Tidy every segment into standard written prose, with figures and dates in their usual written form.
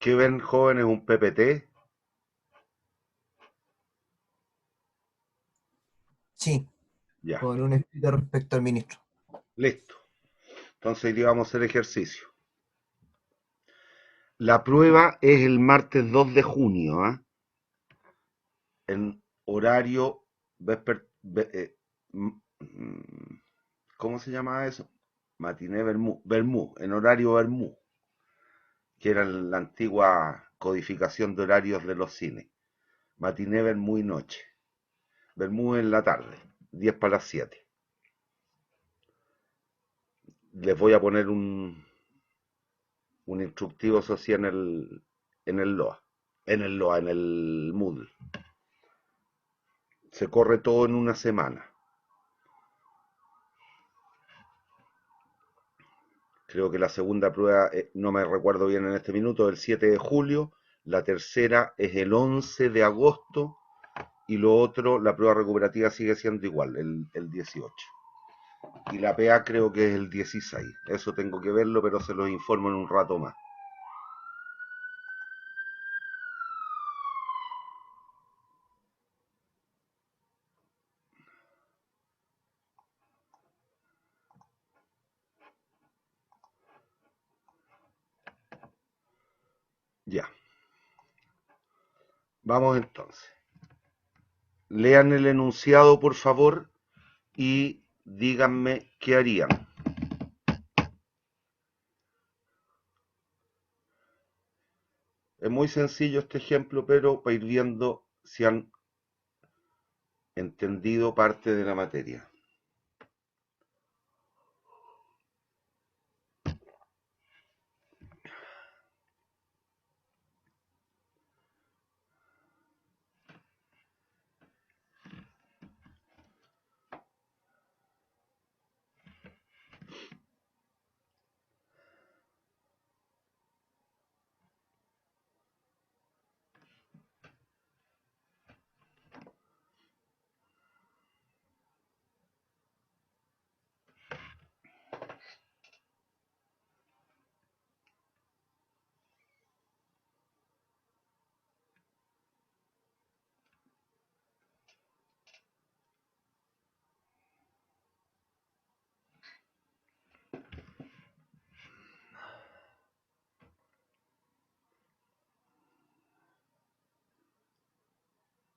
¿Qué ven jóvenes un PPT? Sí, Ya, con un escrito respecto al ministro. listo. Entonces hoy día vamos a hacer ejercicio. La prueba es el martes 2 de junio, ¿ah? En horario vesper, ¿cómo se llama eso? Matiné Bermú, en horario Bermú, que era la antigua codificación de horarios de los cines. Matiné Bermú y noche. Bermú en la tarde, 10 para las 7. Les voy a poner un instructivo social en el LOA, en el Moodle. Se corre todo en una semana. Creo que la segunda prueba, no me recuerdo bien en este minuto, el 7 de julio, la tercera es el 11 de agosto y lo otro, la prueba recuperativa sigue siendo igual, el 18. Y la PA creo que es el 16. Eso tengo que verlo, pero se los informo en un rato más. Ya, vamos entonces. Lean el enunciado, por favor, y díganme qué harían. Es muy sencillo este ejemplo, pero para ir viendo si han entendido parte de la materia.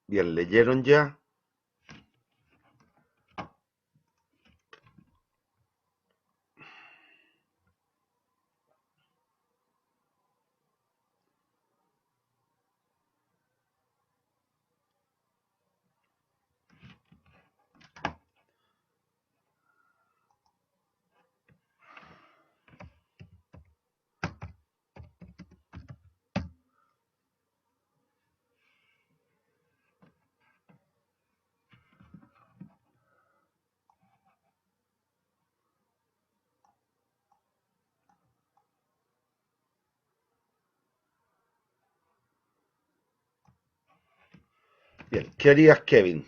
Bien, ¿leyeron ya? Bien, ¿qué harías, Kevin?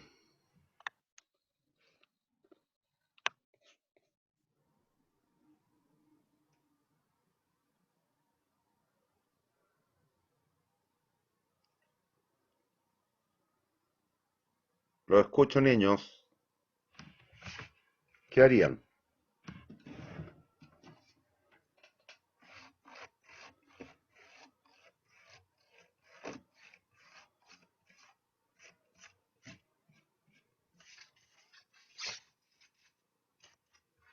Lo escucho, niños. ¿Qué harían?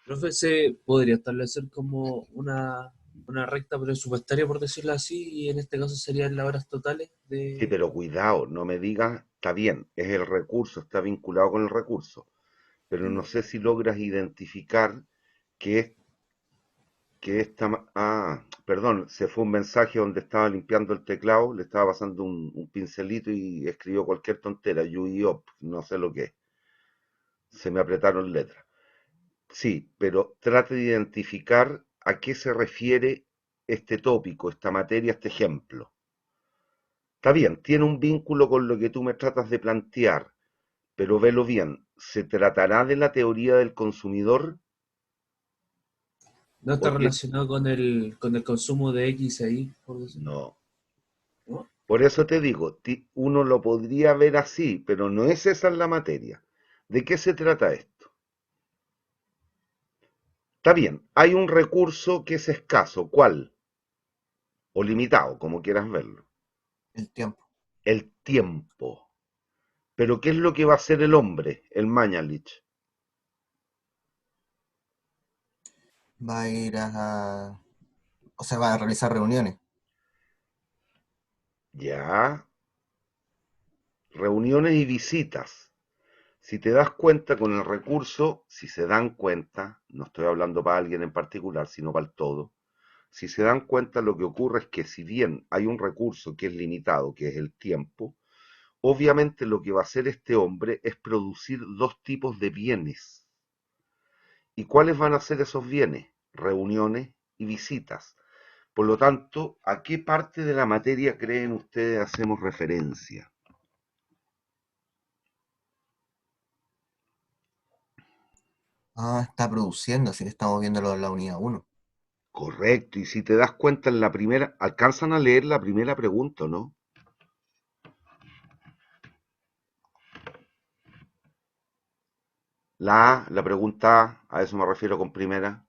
Profe, ¿se podría establecer como una recta presupuestaria, por decirlo así, y en este caso serían las horas totales Sí, de... pero cuidado, no me digas, está bien, es el recurso, está vinculado con el recurso, pero no Entiendo, sé si logras identificar que, que perdón, se fue un mensaje donde estaba limpiando el teclado, le estaba pasando un pincelito y escribió cualquier tontera, up, no sé lo que es, se me apretaron letras. Sí, pero trate de identificar a qué se refiere este tópico, esta materia, este ejemplo. Está bien, tiene un vínculo con lo que tú me tratas de plantear, pero velo bien, ¿se tratará de la teoría del consumidor no está o relacionado con el consumo de X ahí, por decirlo. no? Por eso te digo, uno lo podría ver así, pero no es esa la materia. ¿De qué se trata esto? Está bien, hay un recurso que es escaso, ¿cuál? O limitado, como quieras verlo. El tiempo. El tiempo. Pero ¿qué es lo que va a hacer el hombre, el Mañalich? Va a ir o sea, va a realizar reuniones. Ya, reuniones y visitas. Si te das cuenta con el recurso, si se dan cuenta, no estoy hablando para alguien en particular, sino para el todo, si se dan cuenta lo que ocurre es que si bien hay un recurso que es limitado, que es el tiempo, obviamente lo que va a hacer este hombre es producir dos tipos de bienes. ¿Y cuáles van a ser esos bienes? Reuniones y visitas. Por lo tanto, ¿a qué parte de la materia creen ustedes hacemos referencia? Ah, está produciendo, así que estamos viéndolo en la unidad uno. Correcto, y si te das cuenta en la primera, alcanzan a leer la primera pregunta, ¿no? La pregunta A eso me refiero con primera.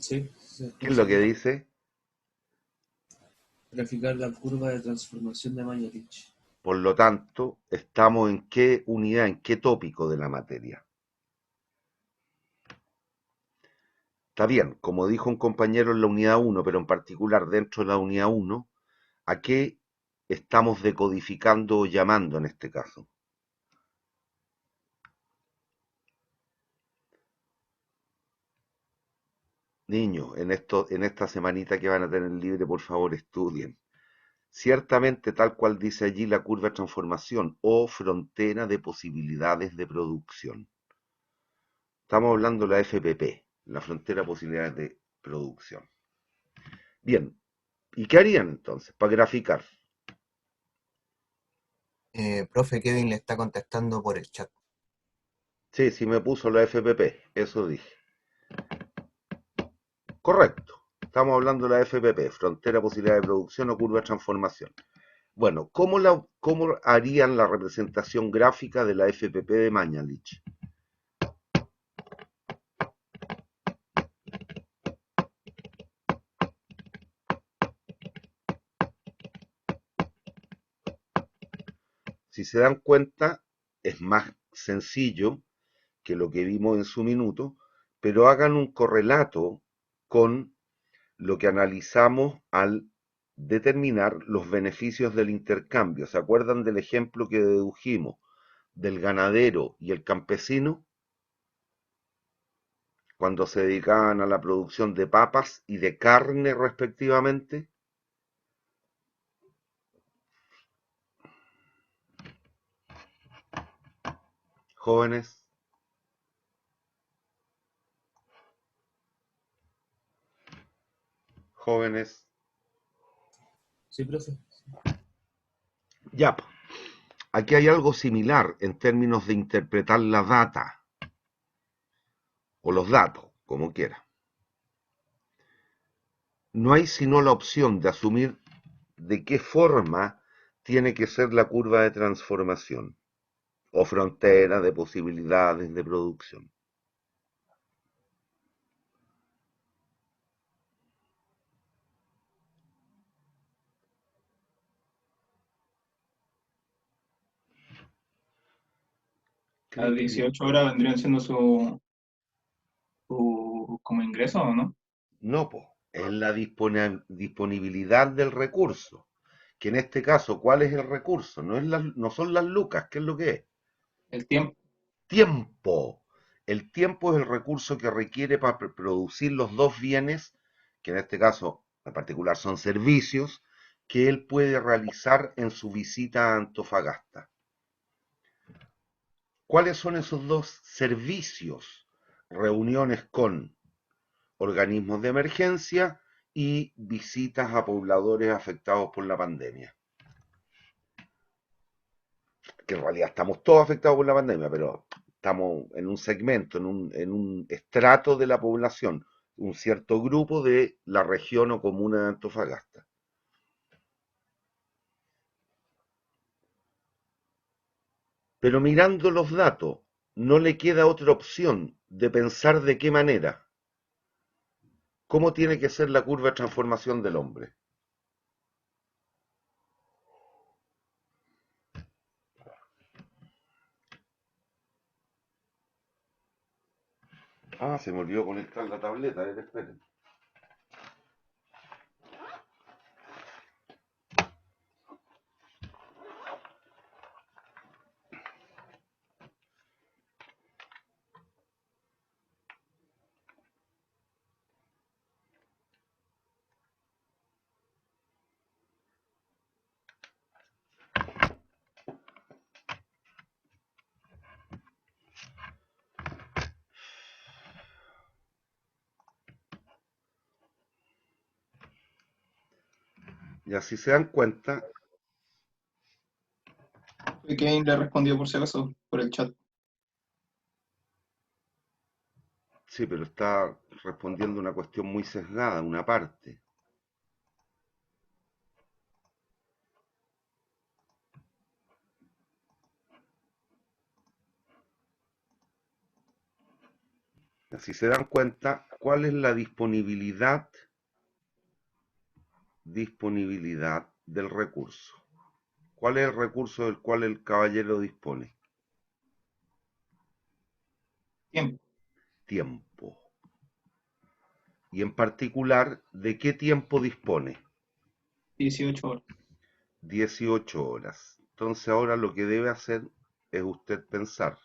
Sí, se ¿Qué es lo que alcanza. dice? Graficar la curva de transformación de Mañalich. Por lo tanto, estamos en qué unidad, en qué tópico de la materia. Está bien, como dijo un compañero en la unidad uno, pero en particular dentro de la unidad uno, ¿a qué estamos decodificando o llamando en este caso? Niños, en esta semanita que van a tener libre, por favor, estudien. Ciertamente, tal cual dice allí la curva de transformación o frontera de posibilidades de producción. Estamos hablando de la FPP, la frontera de posibilidades de producción. Bien, ¿y qué harían entonces para graficar? Profe Kevin le está contestando por el chat. Sí, sí me puso la FPP, eso dije. Correcto. Estamos hablando de la FPP, frontera de posibilidades de producción o curva de transformación. Bueno, ¿cómo harían la representación gráfica de la FPP de Mañalich? Si se dan cuenta, es más sencillo que lo que vimos en su minuto, pero hagan un correlato con lo que analizamos al determinar los beneficios del intercambio. ¿Se acuerdan del ejemplo que dedujimos del ganadero y el campesino cuando se dedicaban a la producción de papas y de carne respectivamente? Jóvenes, jóvenes, Sí, profe. ya. Aquí hay algo similar en términos de interpretar la data o los datos, como quiera. No hay sino la opción de asumir de qué forma tiene que ser la curva de transformación o frontera de posibilidades de producción. Las 18 horas vendrían siendo su como ingreso, ¿o no? No, pues, es la disponibilidad del recurso, que en este caso, ¿cuál es el recurso? No son las lucas, ¿qué es lo que es? El tiempo. Tiempo. El tiempo es el recurso que requiere para producir los dos bienes, que en este caso en particular son servicios, que él puede realizar en su visita a Antofagasta. ¿Cuáles son esos dos servicios? Reuniones con organismos de emergencia y visitas a pobladores afectados por la pandemia. Que en realidad estamos todos afectados por la pandemia, pero estamos en un segmento, en un estrato de la población un cierto grupo de la región o comuna de Antofagasta. Pero mirando los datos, no le queda otra opción de pensar de qué manera, cómo tiene que ser la curva de transformación del hombre. Ah, se me olvidó conectar la tableta, a ver, esperen. Y así se dan cuenta, Fue Kevin le respondió por si acaso, por el chat. sí, pero está respondiendo una cuestión muy sesgada, una parte. Así se dan cuenta cuál es la disponibilidad del recurso. ¿Cuál es el recurso del cual el caballero dispone? Tiempo. Tiempo. Y en particular, ¿de qué tiempo dispone? 18 horas. 18 horas. Entonces ahora lo que debe hacer es usted pensar.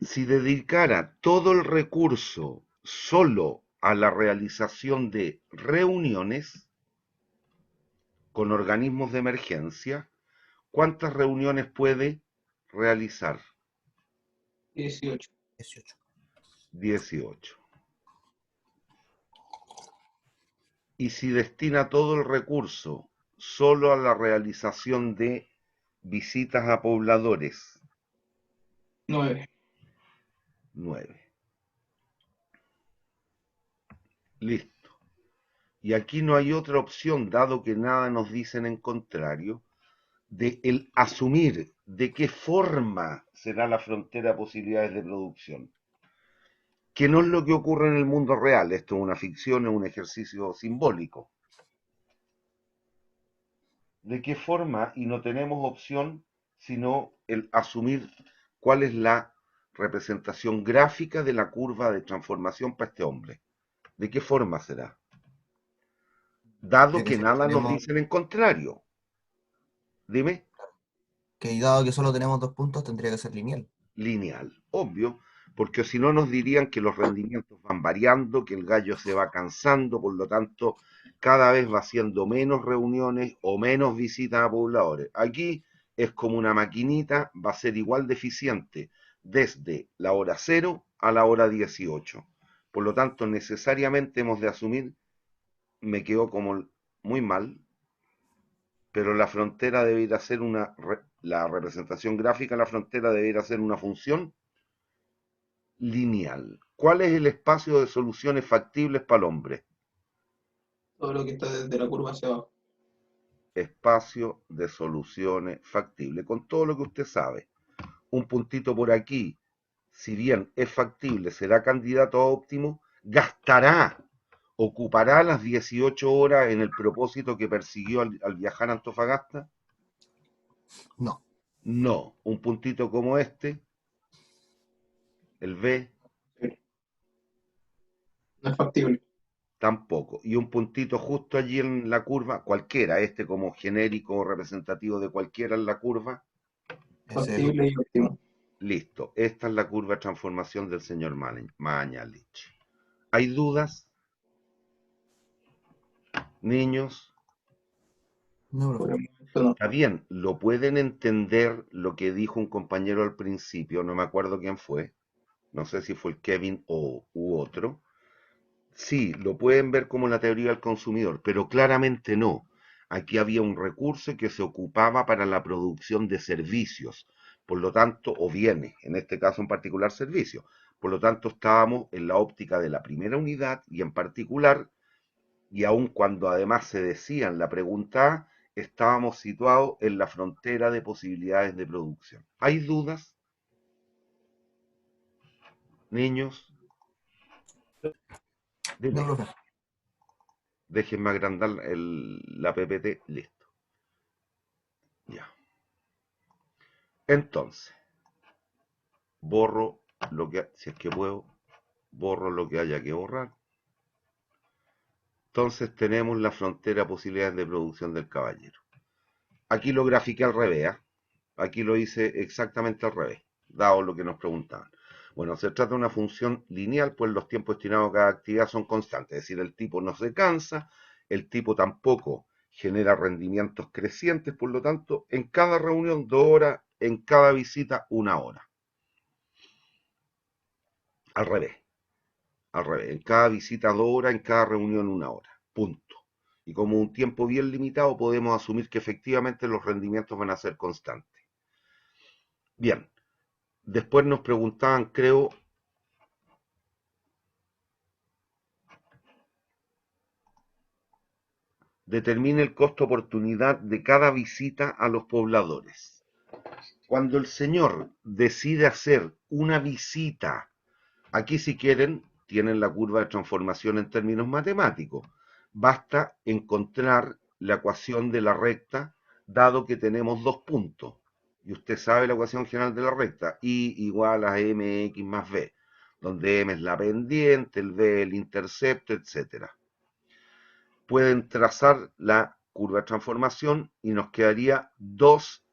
Si dedicara todo el recurso solo a la realización de reuniones con organismos de emergencia, ¿cuántas reuniones puede realizar? 18. 18. 18. Y si destina todo el recurso solo a la realización de visitas a pobladores, 9. 9. Listo. Y aquí no hay otra opción, dado que nada nos dicen en contrario, de el asumir de qué forma será la frontera de posibilidades de producción. Que no es lo que ocurre en el mundo real, esto es una ficción, es un ejercicio simbólico. ¿De qué forma? Y no tenemos opción sino el asumir cuál es la representación gráfica de la curva de transformación para este hombre. ¿De qué forma será? Dado Ya que que solo nada nos tenemos, dicen en contrario. Dime. que dado que solo tenemos 2 puntos, tendría que ser lineal. Lineal, obvio, porque si no nos dirían que los rendimientos van variando, que el gallo se va cansando, por lo tanto, cada vez va haciendo menos reuniones o menos visitas a pobladores. Aquí es como una maquinita, va a ser igual de eficiente desde la hora 0 a la hora 18. Por lo tanto, necesariamente hemos de asumir, me quedó como muy mal, pero la frontera debería ser la representación gráfica de la frontera debería ser una función lineal. ¿Cuál es el espacio de soluciones factibles para el hombre? Todo lo que está desde la curva hacia abajo. Espacio de soluciones factibles, con todo lo que usted sabe. Un puntito por aquí, si bien es factible, será candidato a óptimo, gastará, ocupará las 18 horas en el propósito que persiguió al viajar a Antofagasta. No. No, un puntito como este, el B, Sí. No es factible. tampoco. Y un puntito justo allí en la curva, cualquiera, este como genérico representativo de cualquiera en la curva. Ese es el Factible y óptimo. Listo. Esta es la curva de transformación del señor Mañalich. ¿Hay dudas, niños? no, Por profe. el momento no. Está bien, lo pueden entender lo que dijo un compañero al principio, no me acuerdo quién fue, no sé si fue el Kevin u otro. Sí, lo pueden ver como la teoría del consumidor, pero claramente no. Aquí había un recurso que se ocupaba para la producción de servicios. Por lo tanto, o bienes, en este caso en particular servicios. Por lo tanto, estábamos en la óptica de la primera unidad y en particular, y aun cuando además se decía en la pregunta A, estábamos situados en la frontera de posibilidades de producción. ¿Hay dudas, niños? No, Dime, profe. déjenme agrandar la PPT, listo. Ya. Entonces, borro lo que, si es que puedo, borro lo que haya que borrar. Entonces tenemos la frontera de posibilidades de producción del caballero. Aquí lo grafiqué al revés, ¿eh? Aquí lo hice exactamente al revés, dado lo que nos preguntaban. Bueno, se trata de una función lineal, pues los tiempos destinados a cada actividad son constantes, es decir, el tipo no se cansa, el tipo tampoco genera rendimientos crecientes, por lo tanto, en cada reunión 2 horas, en cada visita 1 hora. Al revés, al revés, en cada visita 2 horas, en cada reunión 1 hora, punto. Y como un tiempo bien limitado, podemos asumir que efectivamente los rendimientos van a ser constantes. Bien, después nos preguntaban, creo, determine el costo oportunidad de cada visita a los pobladores. Cuando el señor decide hacer una visita, aquí si quieren, tienen la curva de transformación en términos matemáticos. Basta encontrar la ecuación de la recta, dado que tenemos 2 puntos. Y usted sabe la ecuación general de la recta, I igual a mx más b, donde m es la pendiente, el b el intercepto, etc. Pueden trazar la curva de transformación y nos quedaría 2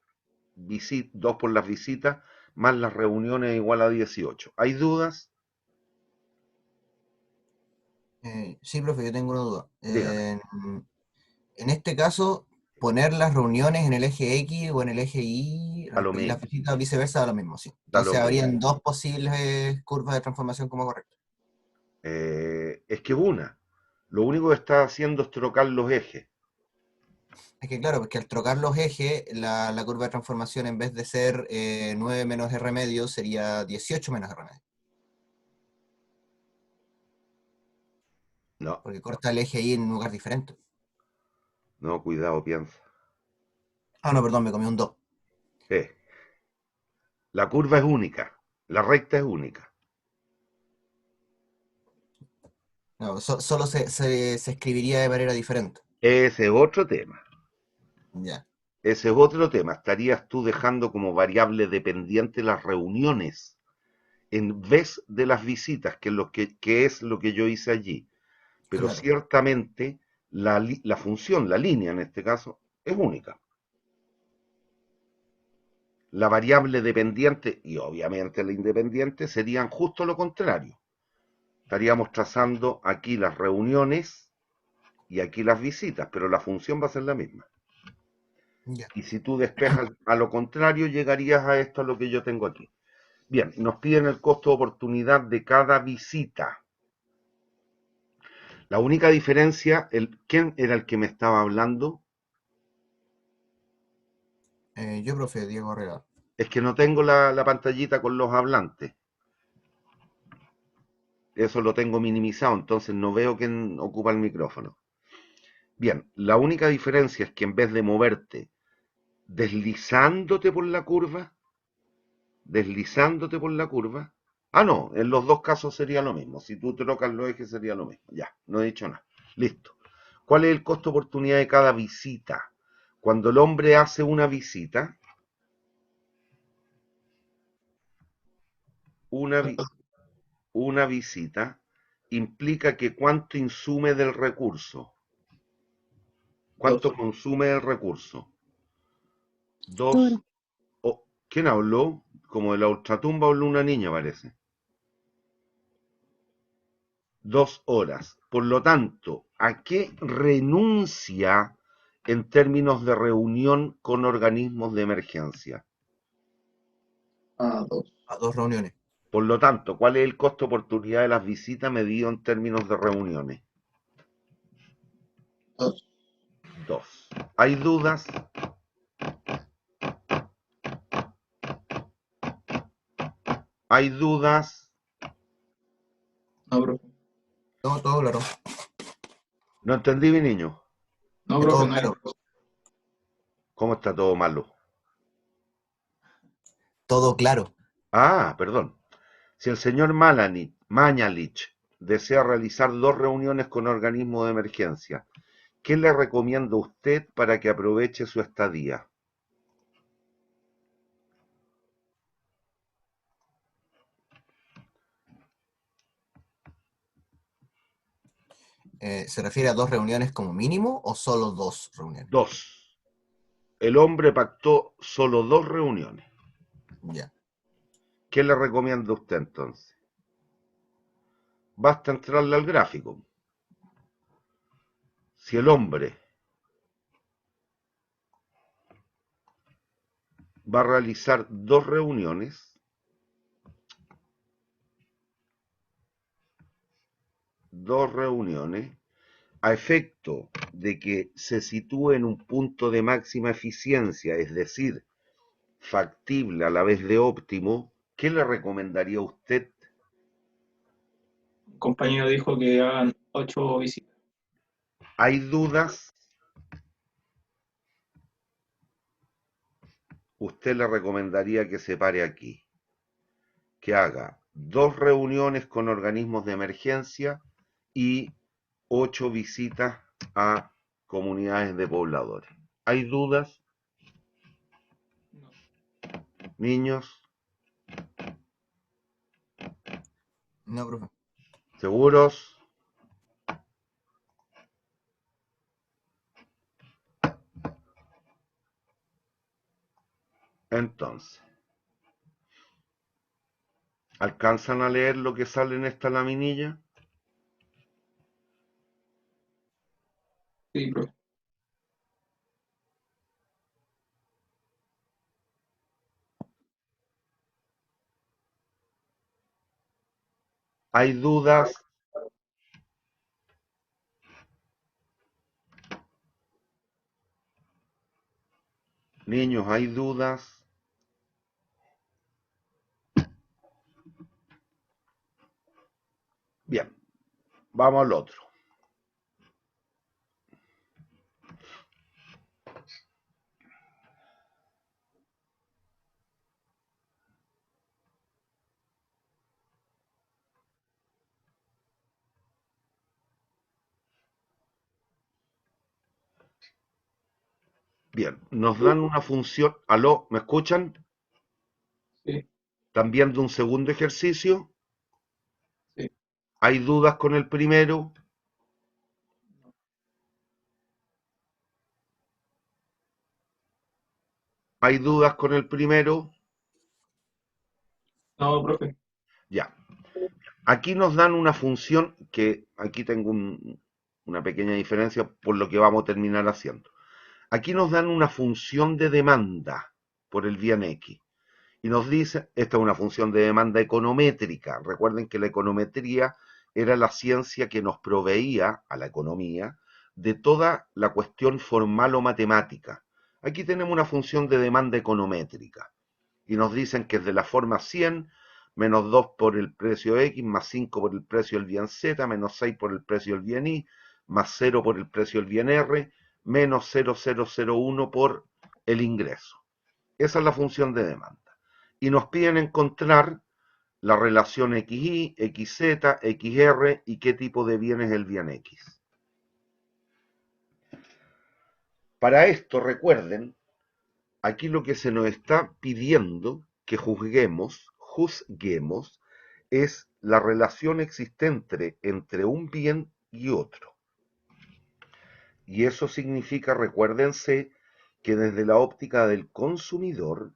por las visitas más las reuniones igual a 18. ¿Hay dudas? Sí, profe, yo tengo una duda. Dígame. En este caso, poner las reuniones en el eje X o en el eje Y A lo y las mismo, visitas viceversa da lo mismo, sí. da lo Entonces mismo. habrían dos posibles curvas de transformación como correcto. Es que una, lo único que está haciendo es trocar los ejes. Es que claro, porque al trocar los ejes, la curva de transformación en vez de ser 9 menos R medio sería 18 menos R medio. No, Porque corta el eje Y en un lugar diferente. no, cuidado, piensa. Ah, no, perdón, me comí un 2. Eh, la curva es única, la recta es única. No, solo se escribiría de manera diferente. Ese es otro tema. Ya, Ese es otro tema. Estarías tú dejando como variable dependiente las reuniones en vez de las visitas, que es lo que yo hice allí. Pero claro. ciertamente la función, la línea en este caso, es única. La variable dependiente y obviamente la independiente serían justo lo contrario. Estaríamos trazando aquí las reuniones y aquí las visitas, pero la función va a ser la misma. Ya. Y si tú despejas a lo contrario, llegarías a esto, a lo que yo tengo aquí. Bien, nos piden el costo de oportunidad de cada visita. La única diferencia, ¿quién era el que me estaba hablando? Yo, profe, Diego Herrera. Es que no tengo la pantallita con los hablantes. Eso lo tengo minimizado, entonces no veo quién ocupa el micrófono. Bien, la única diferencia es que en vez de moverte deslizándote por la curva, deslizándote por la curva, no, en los dos casos sería lo mismo. Si tú trocas los ejes sería lo mismo. Ya, no he dicho nada. Listo. ¿Cuál es el costo de oportunidad de cada visita? Cuando el hombre hace una, vi- una visita implica que cuánto insume del recurso, cuánto 2. consume del recurso. Dos, Duro. ¿quién habló? Como de la ultratumba habló una niña, parece. 2 horas. Por lo tanto, ¿a qué renuncia en términos de reunión con organismos de emergencia? A 2. A dos reuniones. Por lo tanto, ¿cuál es el costo oportunidad de las visitas medido en términos de reuniones? 2. 2. ¿Hay dudas? ¿Hay dudas? No, profe. Todo claro. No entendí, mi niño. No, Que profe, todo no hay claro. dudas. ¿Cómo está todo malo? Todo claro. Ah, perdón. Si el señor Mañalich desea realizar 2 reuniones con organismos de emergencia, ¿qué le recomienda usted para que aproveche su estadía? ¿Se refiere a 2 reuniones como mínimo o solo 2 reuniones? 2. El hombre pactó solo 2 reuniones. Ya. ¿Qué le recomienda usted entonces? Basta entrarle al gráfico. Si el hombre va a realizar 2 reuniones, a efecto de que se sitúe en un punto de máxima eficiencia, es decir, factible a la vez de óptimo, ¿qué le recomendaría a usted? Un compañero dijo que hagan 8 visitas. ¿Hay dudas? Usted le recomendaría que se pare aquí, que haga 2 reuniones con organismos de emergencia y 8 visitas a comunidades de pobladores. ¿Hay dudas, No. niños? No, profe. ¿Seguros? Entonces, ¿alcanzan a leer lo que sale en esta laminilla? Sí, profe. ¿Hay dudas? Niños, ¿hay dudas? Bien, vamos al otro. Bien, nos dan una función. ¿Aló? ¿Me escuchan? Sí, ¿Están viendo un segundo ejercicio? sí. ¿Hay dudas con el primero? ¿Hay dudas con el primero? No, profe. Ya. Aquí nos dan una función que aquí tengo una pequeña diferencia por lo que vamos a terminar haciendo. Aquí nos dan una función de demanda por el bien X. Y nos dice, esta es una función de demanda econométrica. Recuerden que la econometría era la ciencia que nos proveía a la economía de toda la cuestión formal o matemática. Aquí tenemos una función de demanda econométrica y nos dicen que es de la forma 100 menos 2 por el precio X, más 5 por el precio del bien Z, menos 6 por el precio del bien Y, más 0 por el precio del bien R, menos 0,001 por el ingreso. Esa es la función de demanda. Y nos piden encontrar la relación XY, XZ, XR y qué tipo de bien es el bien X. Para esto, recuerden, aquí lo que se nos está pidiendo que juzguemos, es la relación existente entre un bien y otro. Y eso significa, recuérdense, que desde la óptica del consumidor,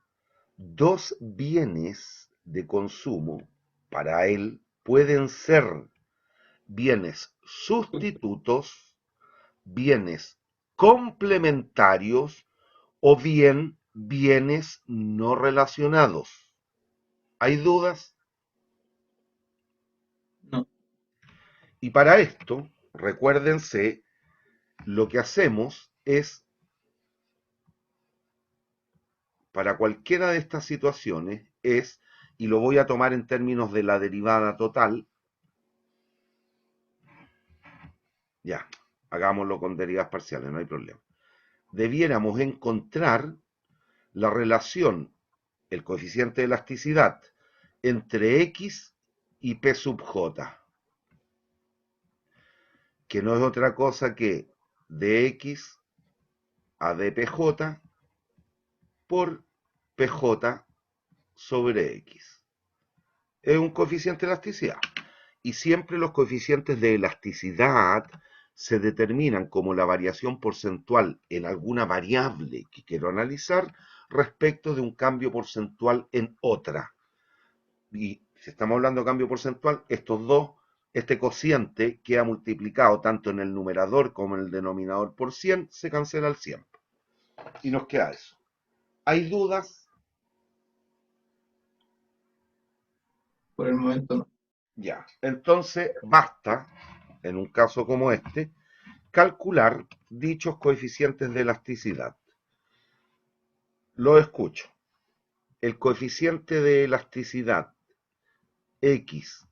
2 bienes de consumo para él pueden ser bienes sustitutos, bienes complementarios o bien bienes no relacionados. ¿Hay dudas? No. Y para esto, recuérdense, lo que hacemos es, para cualquiera de estas situaciones, es y lo voy a tomar en términos de la derivada total. Ya, hagámoslo con derivadas parciales, no hay problema. Debiéramos encontrar la relación, el coeficiente de elasticidad, entre X y P sub J, que no es otra cosa que dx a dpj por pj sobre x. Es un coeficiente de elasticidad. Y siempre los coeficientes de elasticidad se determinan como la variación porcentual en alguna variable que quiero analizar respecto de un cambio porcentual en otra. Y si estamos hablando de cambio porcentual, este cociente queda multiplicado tanto en el numerador como en el denominador por 100, se cancela el 100. Y nos queda eso. ¿Hay dudas? Por el momento no. Ya. Entonces basta, en un caso como este, calcular dichos coeficientes de elasticidad. Lo escucho. El coeficiente de elasticidad X,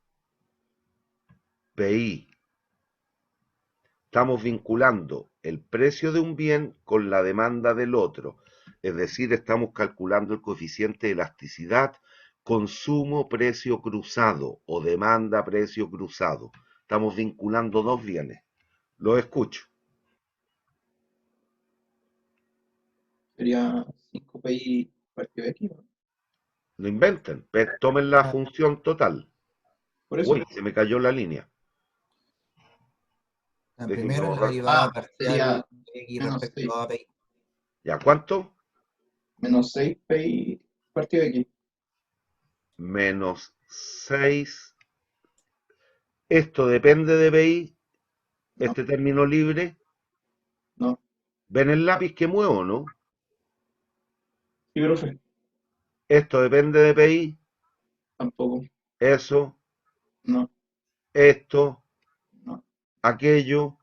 PI, estamos vinculando el precio de un bien con la demanda del otro. Es decir, estamos calculando el coeficiente de elasticidad consumo-precio cruzado o demanda-precio cruzado. Estamos vinculando dos bienes. Lo escucho. Sería 5 pi partido de aquí, ¿no? No inventen. Tomen la Ah, función total. Por eso. Uy, se me cayó la línea. Déjenme primero es la borrar. derivada parcial Sería de X menos respecto 6. a PI. ¿Ya cuánto? Menos 6 pi partido de aquí. Menos 6. Esto depende de BI, No, este término libre. no. ¿Ven el lápiz que muevo, no? Sí, profe. Esto depende de PI, Tampoco. eso, No, esto, no, aquello.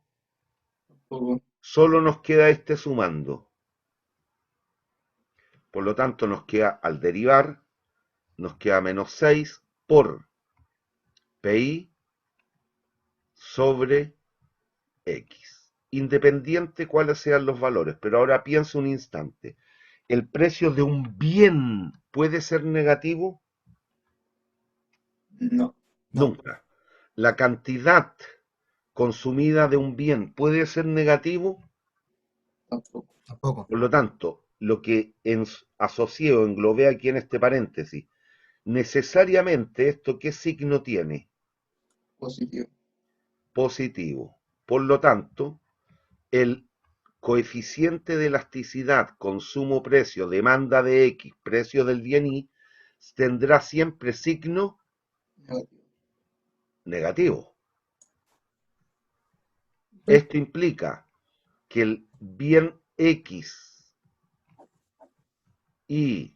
tampoco. Solo nos queda este sumando. Por lo tanto, nos queda, al derivar, nos queda menos 6 por PI sobre X. Independiente cuáles sean los valores. Pero ahora piensa un instante. ¿El precio de un bien puede ser negativo? No, No, Nunca. ¿La cantidad consumida de un bien puede ser negativo? tampoco. tampoco. Por lo tanto, lo que asocié o englobé aquí en este paréntesis, necesariamente esto, ¿qué signo tiene? Positivo. Positivo. Por lo tanto, el coeficiente de elasticidad, consumo-precio, demanda de X, precio del bien Y, tendrá siempre signo Negativo. negativo. Esto implica que el bien X y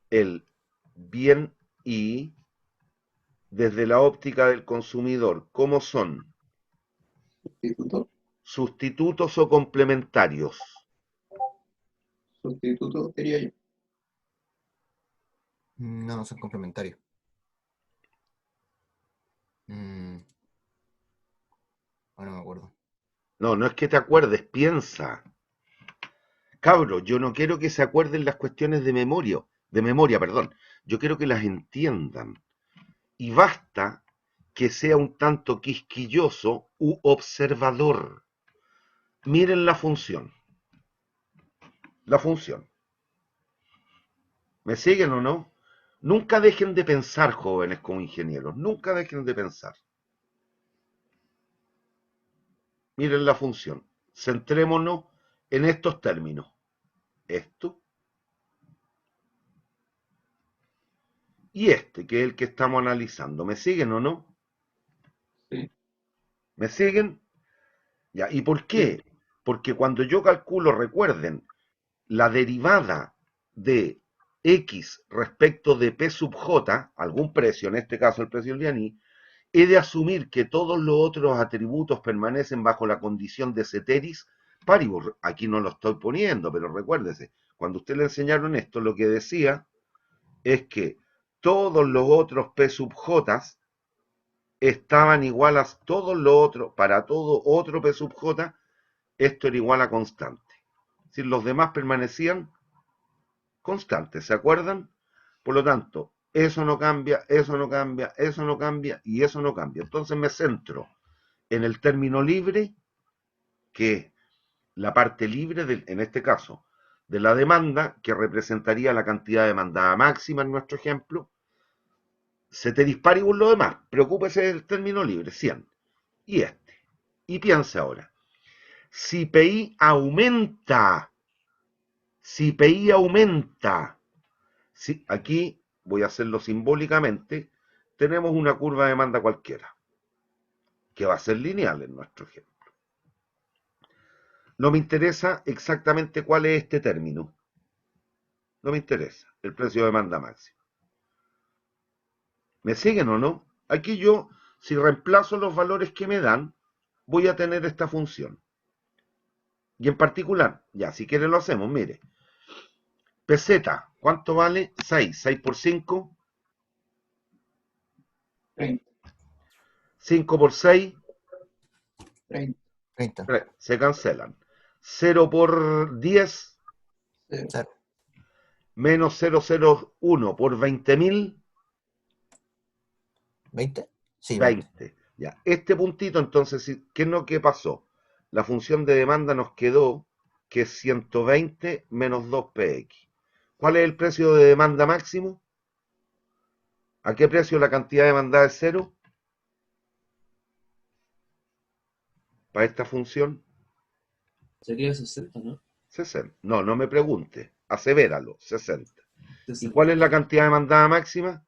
el bien Y, desde la óptica del consumidor, ¿cómo son? Sustituto. ¿Sustitutos o complementarios? Sustituto diría yo. No, no son complementarios. Ahora no me acuerdo. No, no es que te acuerdes, piensa. Cabro, yo no quiero que se acuerden las cuestiones de memoria, perdón. Yo quiero que las entiendan. Y basta que sea un tanto quisquilloso u observador. Miren la función. La función. ¿Me siguen o no? Nunca dejen de pensar, jóvenes como ingenieros. Nunca dejen de pensar. Miren la función. Centrémonos en estos términos. Esto y este, que es el que estamos analizando. ¿Me siguen o no? Sí, ¿Me siguen? Ya. ¿Y por sí. qué? Porque cuando yo calculo, recuerden, la derivada de X respecto de P sub J, algún precio, en este caso el precio del bien Y, he de asumir que todos los otros atributos permanecen bajo la condición de ceteris paribus. Aquí no lo estoy poniendo, pero recuérdese, cuando usted le enseñaron esto, lo que decía es que todos los otros P sub J estaban igual a todos los otros, para todo otro P sub J, esto era igual a constante. Es decir, los demás permanecían constantes, ¿se acuerdan? Por lo tanto, eso no cambia, eso no cambia, eso no cambia y eso no cambia. Entonces me centro en el término libre, que es la parte libre, en este caso, de la demanda, que representaría la cantidad demandada máxima en nuestro ejemplo. Se te dispara igual lo demás, preocúpese del término libre, 100. Y este. Y piensa ahora, si PI aumenta, si PI aumenta, si, aquí voy a hacerlo simbólicamente, tenemos una curva de demanda cualquiera, que va a ser lineal en nuestro ejemplo. No me interesa exactamente cuál es este término. No me interesa el precio de demanda máximo. ¿Me siguen o no? Aquí yo, si reemplazo los valores que me dan, voy a tener esta función. Y en particular, ya, si quieren lo hacemos, mire. Peseta, ¿cuánto vale? 6. 6 por 5, 30, 5 por 6, 30, 30. se cancelan. 0 por 10, 0, 0. menos 0,01 por 20.000, ¿20? Sí, 20. 20. Ya, este puntito, entonces, ¿qué es lo que pasó? La función de demanda nos quedó que es 120 menos 2px. ¿Cuál es el precio de demanda máximo? ¿A qué precio la cantidad demandada es 0? Para esta función, Sería 60, ¿no? 60. No, no me pregunte, asevéralo, 60. ¿Y 60. cuál es la cantidad demandada máxima?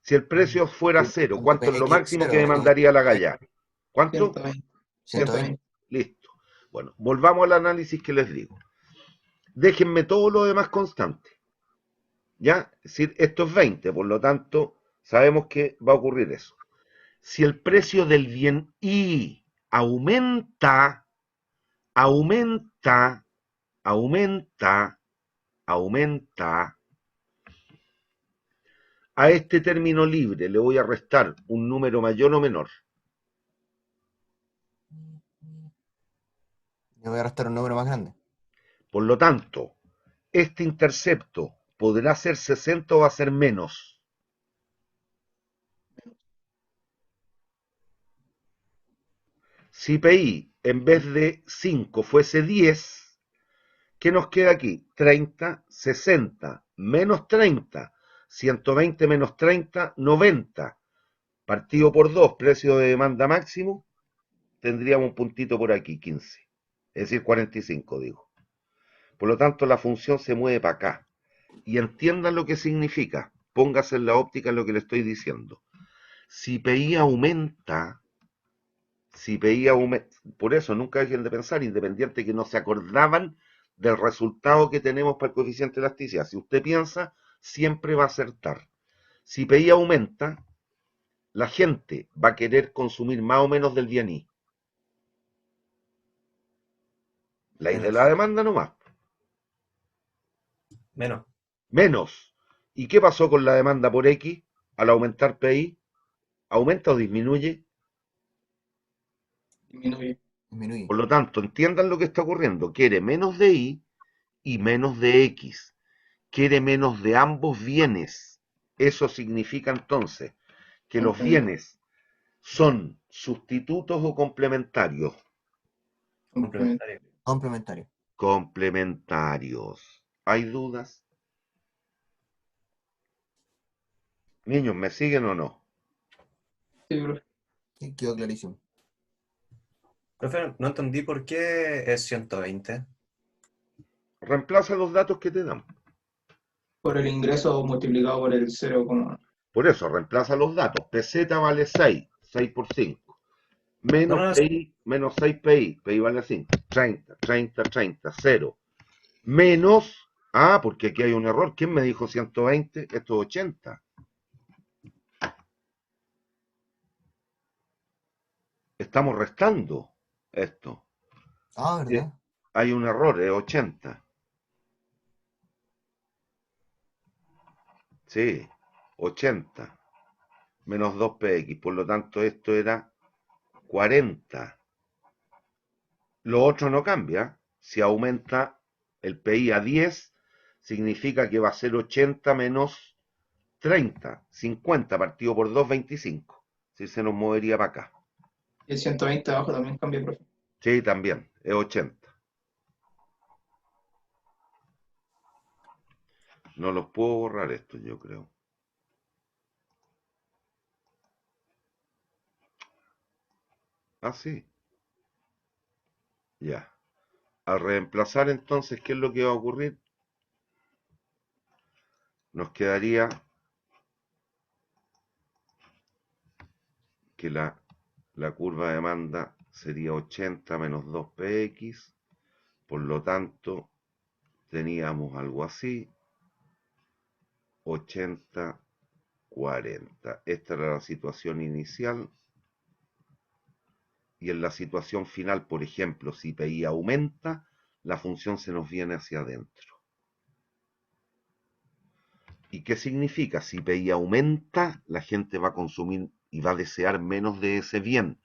Si el precio fuera 0, ¿cuánto es lo máximo que demandaría la galla? ¿Cuánto? 120, 120. Listo. Bueno, volvamos al análisis que les digo. Déjenme todo lo demás constante. ¿Ya? Es decir, esto es 20, por lo tanto, sabemos que va a ocurrir eso. Si el precio del bien I aumenta, aumenta, aumenta, aumenta, a este término libre le voy a restar un número mayor o menor. Yo voy a restar un número más grande. Por lo tanto, este intercepto podrá ser 60 o va a ser menos. Si PI en vez de 5 fuese 10, ¿qué nos queda aquí? 30, 60, menos 30, 120 menos 30, 90. Partido por 2, precio de demanda máximo, tendríamos un puntito por aquí, 15. Es decir, 45, digo. Por lo tanto, la función se mueve para acá. Y entiendan lo que significa. Póngase en la óptica lo que le estoy diciendo. Si PI aumenta, por eso nunca dejen de pensar, independiente que no se acordaban del resultado que tenemos para el coeficiente de elasticidad. Si usted piensa, siempre va a acertar. Si PI aumenta, la gente va a querer consumir más o menos del bien I. Ley de la demanda nomás. Menos. Menos. ¿Y qué pasó con la demanda por X al aumentar PI? ¿Aumenta o disminuye? disminuye. Disminuye. Por lo tanto, entiendan lo que está ocurriendo. Quiere menos de Y y menos de X. Quiere menos de ambos bienes. Eso significa entonces que los bienes son sustitutos o complementarios. Complementario. Complementario. Complementarios. ¿Hay dudas? Niños, ¿me siguen o no? Sí, profe. Sí, quedó clarísimo. Profe, no entendí por qué es 120. Reemplaza los datos que te dan. Por el ingreso multiplicado por el 0, Por eso, reemplaza los datos. Peseta vale 6, 6 por 5. Menos No, no, PI, menos 6 PI, PI vale 5. 30, 30, 30, 0. Menos, porque aquí hay un error. ¿Quién me dijo 120? Esto es 80. Estamos restando esto. Ah, ¿verdad? Hay un error, es 80. Sí, 80 menos 2px, por lo tanto esto era 40. Lo otro no cambia. Si aumenta el PI a 10, significa que va a ser 80 menos 30, 50 partido por 2, 25. Si se nos movería para acá. El 120 abajo también cambia, profe. Sí, también, es 80. No los puedo borrar estos, yo creo. Ah, sí. Ya. Al reemplazar entonces, ¿qué es lo que va a ocurrir? Nos quedaría que la curva de demanda sería 80 menos 2px. Por lo tanto, teníamos algo así. 80, 40. Esta era la situación inicial. Y en la situación final, por ejemplo, si PI aumenta, la función se nos viene hacia adentro. ¿Y qué significa? Si PI aumenta, la gente va a consumir y va a desear menos de ese bien,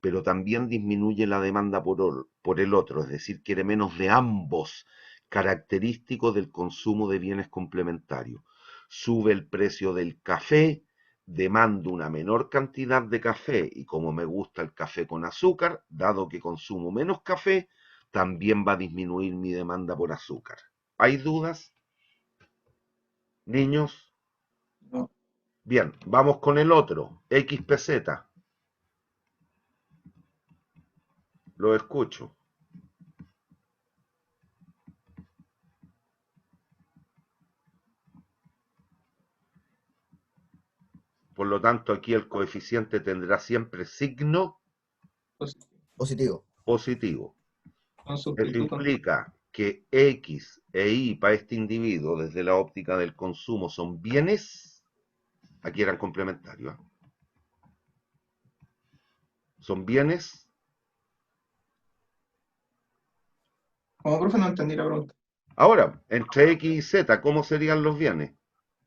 pero también disminuye la demanda por el otro, es decir, quiere menos de ambos, característico del consumo de bienes complementarios. Sube el precio del café, demando una menor cantidad de café y como me gusta el café con azúcar, dado que consumo menos café, también va a disminuir mi demanda por azúcar. ¿Hay dudas, niños? No. Bien, vamos con el otro, XPZ. Lo escucho. Por lo tanto, aquí el coeficiente tendrá siempre signo Pues, Positivo. positivo. con Eso sustituto. implica que X e Y para este individuo desde la óptica del consumo son bienes, aquí eran complementarios, ¿eh? Son bienes. Como profe no entendí la pregunta. Ahora, entre X y Z, ¿cómo serían los bienes?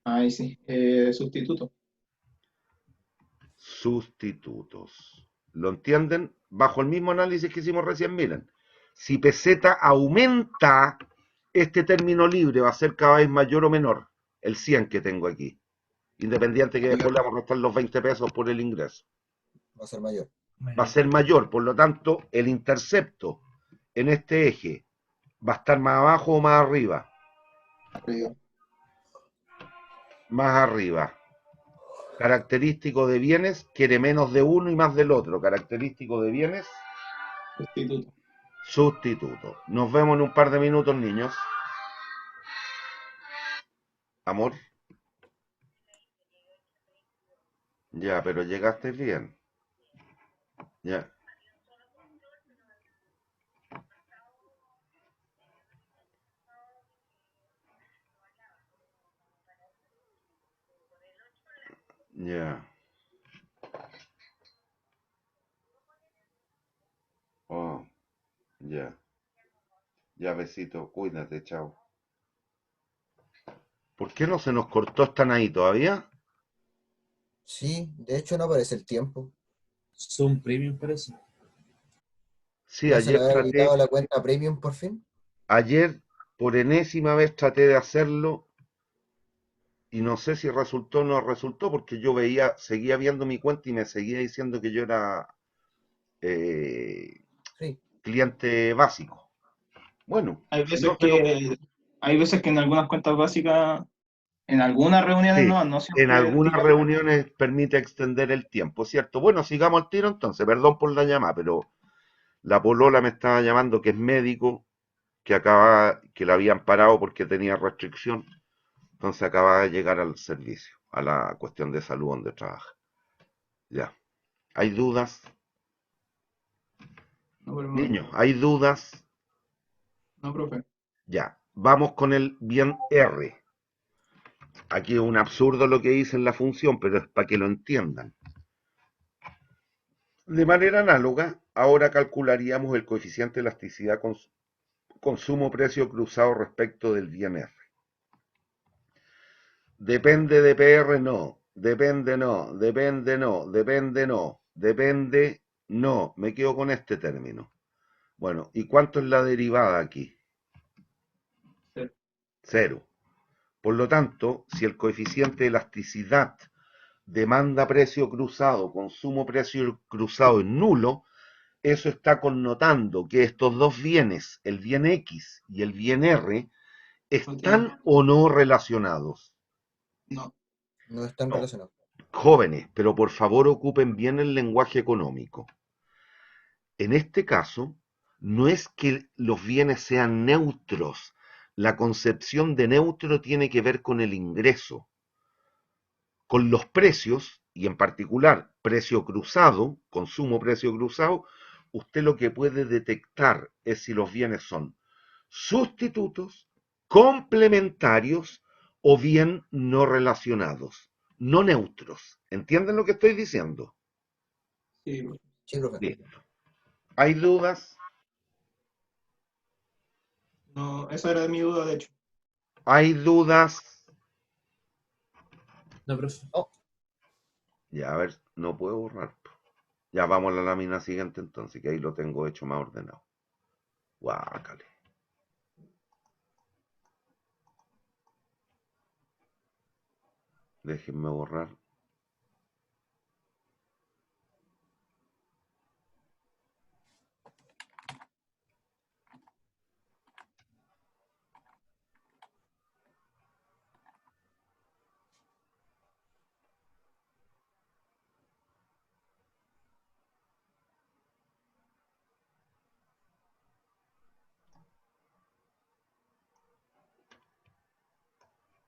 Ahí sí. Sustituto. Sustitutos. ¿Lo entienden? Bajo el mismo análisis que hicimos recién, miren. Si PZ aumenta, este término libre va a ser cada vez mayor o menor. El 100 que tengo aquí. Independiente que después le vamos a restar los 20 pesos por el ingreso. Va a ser mayor. Va a ser mayor, por lo tanto, el intercepto en este eje va a estar más abajo o más arriba. Arriba. Más arriba. Característico de bienes, quiere menos de uno y más del otro. Característico de bienes, Sustituto. sustituto. Nos vemos en un par de minutos, niños. Amor. Ya, pero llegaste bien. Ya. Ya. Oh, ya. Ya, besito. Cuídate, chao. ¿Por qué no se nos cortó? ¿Están ahí todavía? Sí, de hecho no aparece el tiempo. Son premium parece. Sí, ¿Ya se le había habilitado la cuenta Premium por fin? ayer por enésima vez traté de hacerlo y no sé si resultó o no resultó porque yo veía, seguía viendo mi cuenta y me seguía diciendo que yo era eh, Sí. cliente básico. Bueno, Hay si veces no se nos... hay veces que en algunas cuentas básicas, en algunas reuniones Sí, no en siempre algunas tira. reuniones permite extender el tiempo, ¿cierto? Bueno, sigamos al tiro entonces, perdón por la llamada, pero la polola me estaba llamando que es médico, que la habían parado porque tenía restricción, entonces acaba de llegar al servicio, a la cuestión de salud donde trabaja. Ya. ¿Hay dudas? No, por el momento. Niños, ¿hay dudas? No, profe. Ya. Vamos con el bien R. Aquí es un absurdo lo que dice en la función, pero es para que lo entiendan. De manera análoga, ahora calcularíamos el coeficiente de elasticidad consumo-precio cruzado respecto del bien R. Depende de PR, no. Depende, no. Depende, no. Depende, no. Depende, no. Me quedo con este término. Bueno, ¿y cuánto es la derivada aquí? Cero. Cero. Por lo tanto, si el coeficiente de elasticidad demanda-precio cruzado, consumo-precio cruzado es nulo, eso está connotando que estos dos bienes, el bien X y el bien R, ¿están o no relacionados? No. No están No. relacionados. Jóvenes, pero por favor ocupen bien el lenguaje económico. En este caso, no es que los bienes sean neutros. La concepción de neutro tiene que ver con el ingreso. Con los precios, y en particular precio cruzado, consumo-precio cruzado, usted lo que puede detectar es si los bienes son sustitutos, complementarios o bien no relacionados, no neutros. ¿Entienden lo que estoy diciendo? Sí, profe. Sí, profe. Listo. ¿Hay dudas? No, esa era mi duda, de hecho. ¿Hay dudas? No, profe. Ya, a ver, no puedo borrar. Ya vamos a la lámina siguiente entonces, que ahí lo tengo hecho más ordenado. Guácale. Déjenme borrar.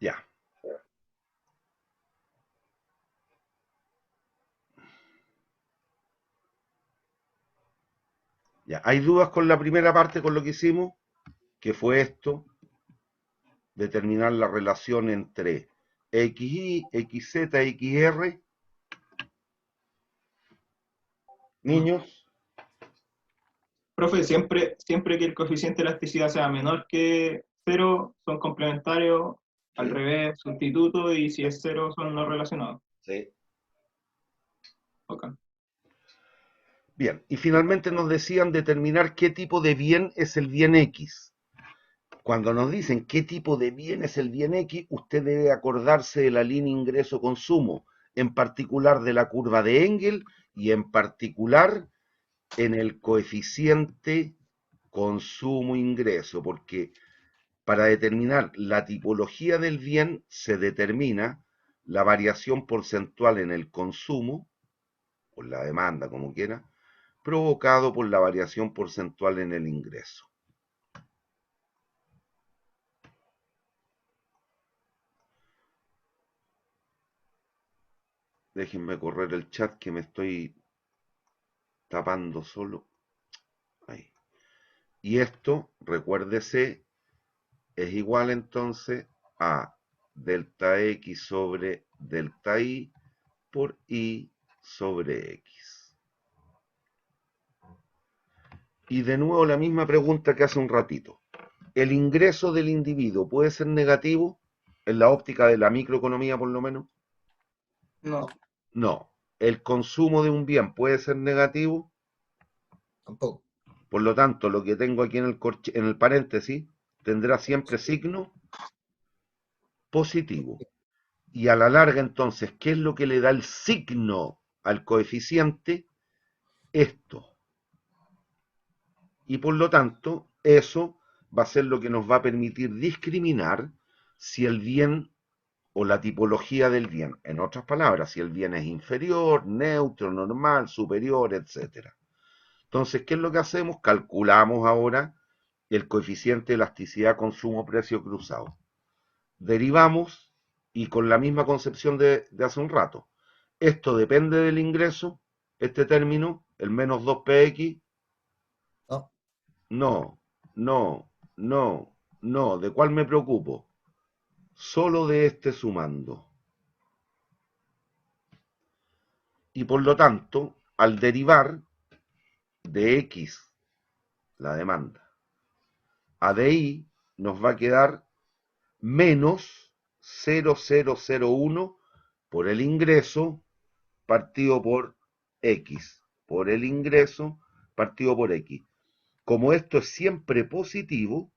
Ya. Ya. ¿Hay dudas con la primera parte, con lo que hicimos? Que fue esto, determinar la relación entre XY, XZ, XR. No. Niños, Profe, siempre que el coeficiente de elasticidad sea menor que cero, son complementarios, al sí, revés, sustituto, y si es cero, son no relacionados. sí. Ok. Bien, y finalmente nos decían determinar qué tipo de bien es el bien X. Cuando nos dicen qué tipo de bien es el bien X, usted debe acordarse de la línea ingreso-consumo, en particular de la curva de Engel y en particular en el coeficiente consumo-ingreso, porque para determinar la tipología del bien se determina la variación porcentual en el consumo, o la demanda, como quiera, provocado por la variación porcentual en el ingreso. Déjenme correr el chat que me estoy tapando solo. Ahí. Y esto, recuérdese, es igual entonces a delta X sobre delta Y por Y sobre X. Y de nuevo la misma pregunta que hace un ratito. ¿El ingreso del individuo puede ser negativo en la óptica de la microeconomía por lo menos? No. No. ¿El consumo de un bien puede ser negativo? Tampoco. Por lo tanto, lo que tengo aquí en el paréntesis tendrá siempre signo positivo. Y a la larga, entonces, ¿qué es lo que le da el signo al coeficiente? Esto. Y por lo tanto, eso va a ser lo que nos va a permitir discriminar si el bien o la tipología del bien. En otras palabras, si el bien es inferior, neutro, normal, superior, etcétera. Entonces, ¿qué es lo que hacemos? Calculamos ahora el coeficiente de elasticidad consumo-precio cruzado. Derivamos y con la misma concepción de hace un rato. Esto depende del ingreso, este término, el menos 2px, No. no, no, no, no. ¿De cuál me preocupo? Solo de este sumando. Y por lo tanto, al derivar de x, la demanda, a de y, nos va a quedar menos 0,001 por el ingreso partido por X, por el ingreso partido por X. Como esto es siempre positivo,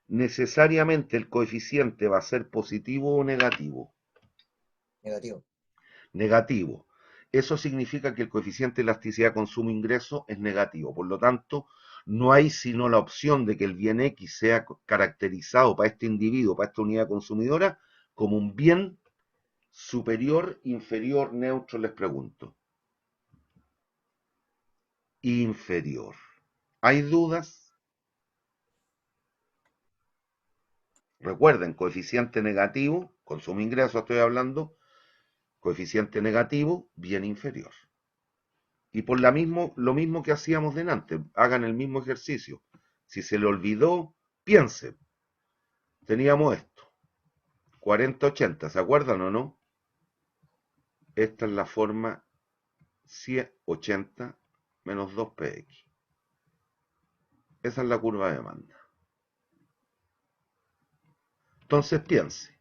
necesariamente el coeficiente va a ser positivo o negativo. Negativo. Negativo. Eso significa que el coeficiente de elasticidad consumo-ingreso es negativo. Por lo tanto, no hay sino la opción de que el bien X sea caracterizado para este individuo, para esta unidad consumidora, como un bien superior, inferior, neutro, les pregunto. Inferior. ¿Hay dudas? Recuerden, coeficiente negativo, consumo-ingreso estoy hablando, coeficiente negativo, bien inferior. Y por lo mismo que hacíamos delante, hagan el mismo ejercicio. Si se le olvidó, piense. Teníamos esto, 40-80, ¿se acuerdan o no? Esta es la forma 180 menos 2px. Esa es la curva de demanda. Entonces piense,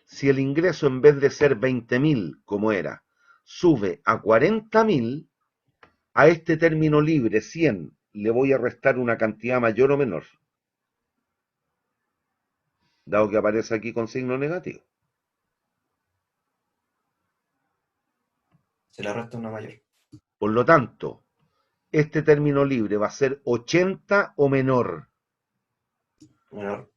si el ingreso en vez de ser 20.000 como era, sube a 40.000, a este término libre 100 le voy a restar una cantidad mayor o menor, dado que aparece aquí con signo negativo. Se le resta una mayor. Por lo tanto, este término libre va a ser 80 o menor. Menor.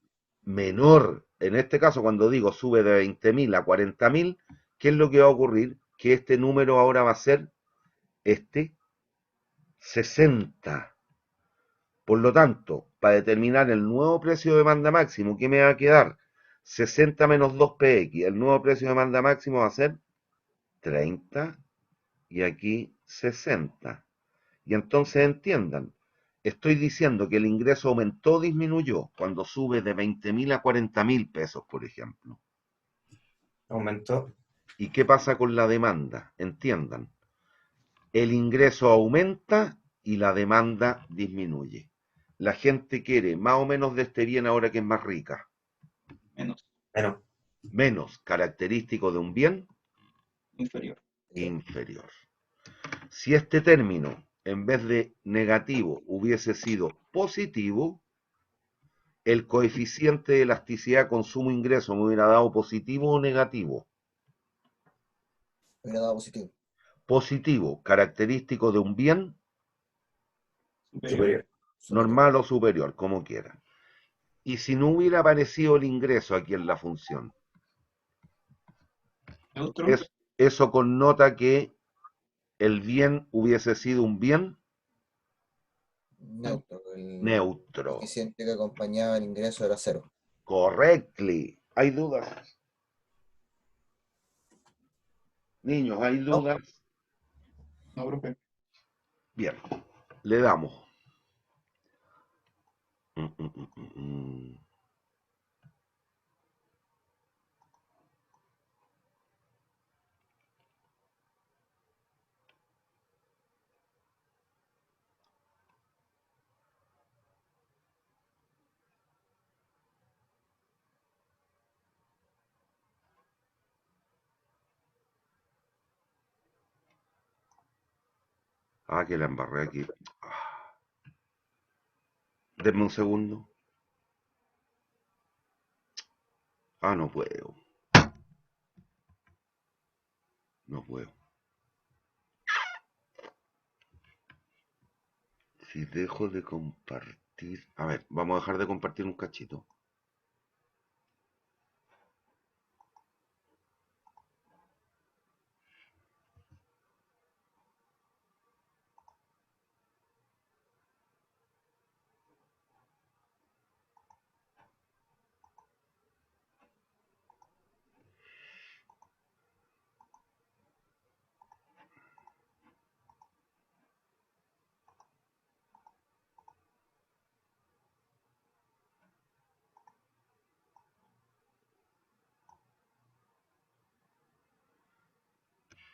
Menor. En este caso, cuando digo sube de 20.000 a 40.000, ¿qué es lo que va a ocurrir? Que este número ahora va a ser 60. Por lo tanto, para determinar el nuevo precio de demanda máximo, ¿qué me va a quedar? 60 menos 2px. El nuevo precio de demanda máximo va a ser 30 y aquí 60. Y entonces entiendan, estoy diciendo que el ingreso aumentó o disminuyó cuando sube de 20.000 a 40.000 pesos, por ejemplo. Aumentó. ¿Y qué pasa con la demanda? Entiendan, el ingreso aumenta y la demanda disminuye. La gente quiere más o menos de este bien ahora que es más rica. Menos, Menos. Menos, característico de un bien inferior. inferior. Si este término, en vez de negativo, hubiese sido positivo, el coeficiente de elasticidad consumo-ingreso me hubiera dado positivo o negativo. Hubiera dado positivo. Positivo, característico de un bien Superior. normal o superior, como quieran. Y si no hubiera aparecido el ingreso aquí en la función, Neutro, eso connota que el bien hubiese sido un bien Neutro. El neutro. coeficiente que acompañaba el ingreso era 0. Correctly. ¿Hay dudas? Niños, ¿hay No. dudas? no, profe. Bien, le damos. Mm, mm, mm, mm, mm. Ah, que la embarré aquí. Ah. Denme un segundo. Ah, no puedo. No puedo. Si dejo de compartir. A ver, vamos a dejar de compartir un cachito.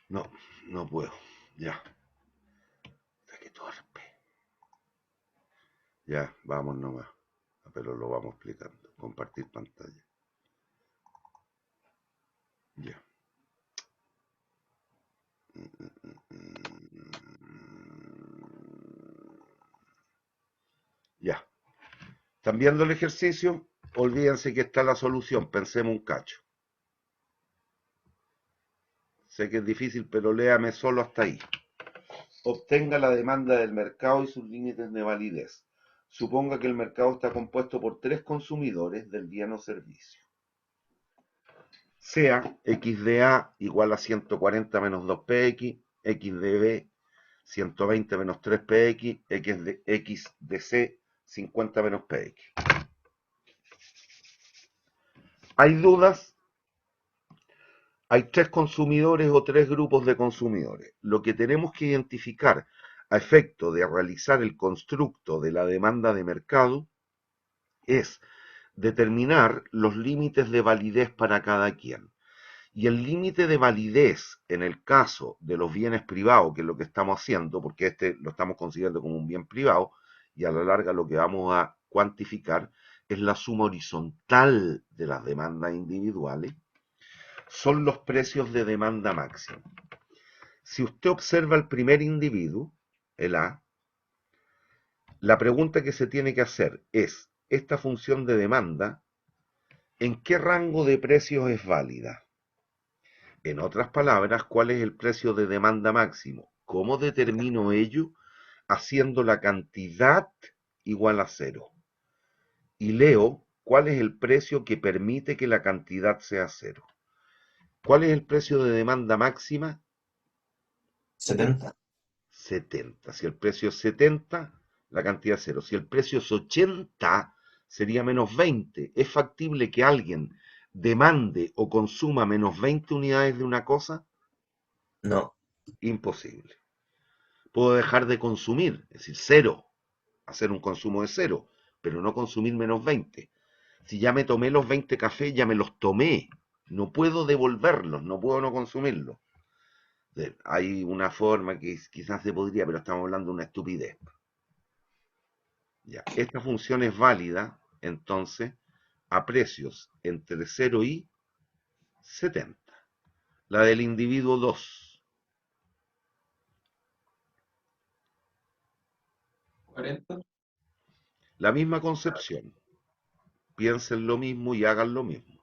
No, no puedo. Ya. Qué torpe. Ya, vamos nomás. Pero lo vamos explicando. Compartir pantalla. ¿Están viendo el ejercicio? Olvídense que está la solución, pensemos un cacho. Sé que es difícil, pero léame solo hasta ahí. Obtenga la demanda del mercado y sus límites de validez. Suponga que el mercado está compuesto por 3 consumidores del bien o servicio. Sea X de A igual a 140 menos 2PX, X de B 120 menos 3PX, X de C 50 menos PX. ¿Hay dudas? Hay 3 consumidores o 3 grupos de consumidores. Lo que tenemos que identificar a efecto de realizar el constructo de la demanda de mercado es determinar los límites de validez para cada quien. Y el límite de validez en el caso de los bienes privados, que es lo que estamos haciendo, porque este lo estamos considerando como un bien privado, y a la larga lo que vamos a cuantificar es la suma horizontal de las demandas individuales, son los precios de demanda máxima. Si usted observa el primer individuo, el A, la pregunta que se tiene que hacer es, ¿esta función de demanda en qué rango de precios es válida? En otras palabras, ¿cuál es el precio de demanda máximo? ¿Cómo determino ello? Haciendo la cantidad igual a 0. Y leo cuál es el precio que permite que la cantidad sea 0. ¿Cuál es el precio de demanda máxima? 70. 70. Si el precio es 70, la cantidad es 0. Si el precio es 80, sería menos 20. ¿Es factible que alguien demande o consuma menos 20 unidades de una cosa? No. Imposible. Puedo dejar de consumir, es decir, 0, hacer un consumo de 0, pero no consumir menos 20. Si ya me tomé los 20 cafés, ya me los tomé. No puedo devolverlos, no puedo no consumirlos. Hay una forma que quizás se podría, pero estamos hablando de una estupidez. Ya. Esta función es válida, entonces, a precios entre 0 y 70. La del individuo 2. 40. La misma concepción. Piensen lo mismo y hagan lo mismo.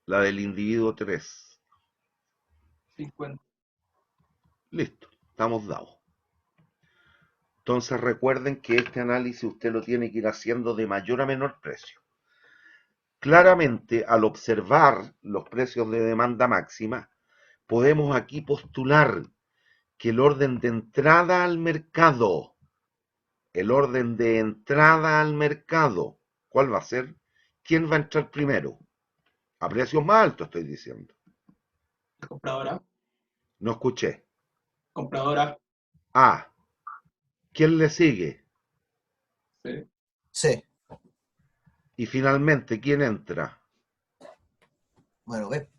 La del individuo 3. 50. Listo, estamos dados. Entonces recuerden que este análisis usted lo tiene que ir haciendo de mayor a menor precio. Claramente, al observar los precios de demanda máxima, podemos aquí postular que el orden de entrada al mercado, ¿cuál va a ser? ¿Quién va a entrar primero? A precios más altos estoy diciendo. Compradora. No escuché. Compradora. A. ¿Quién le sigue? Sí. C. Y finalmente, ¿quién entra? Bueno, B.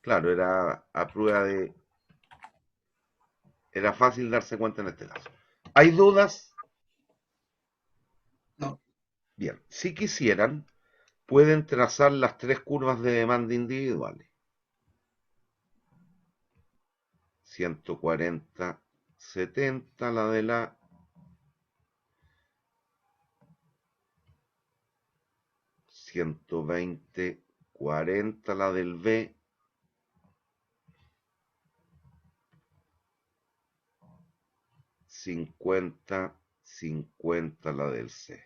Claro, era a prueba de... Era fácil darse cuenta en este caso. ¿Hay dudas? No. Bien, si quisieran, pueden trazar las 3 curvas de demanda individuales. 140, 70 la de la... 120, 40 la del B. 50, 50 la del C.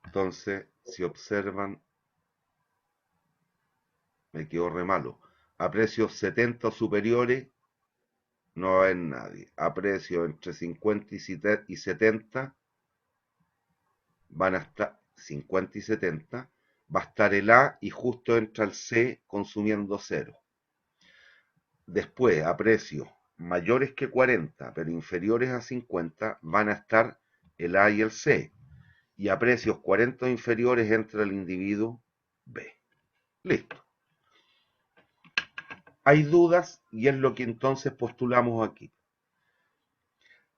Entonces, si observan, me quedó re malo. A precios 70 o superiores, no va a haber nadie. A precios entre 50 y 70, van a estar 50 y 70, va a estar el A y justo entra el C consumiendo 0. Después, a precios mayores que 40, pero inferiores a 50, van a estar el A y el C. Y a precios 40 o inferiores entra el individuo B. Listo. Hay dudas y es lo que entonces postulamos aquí.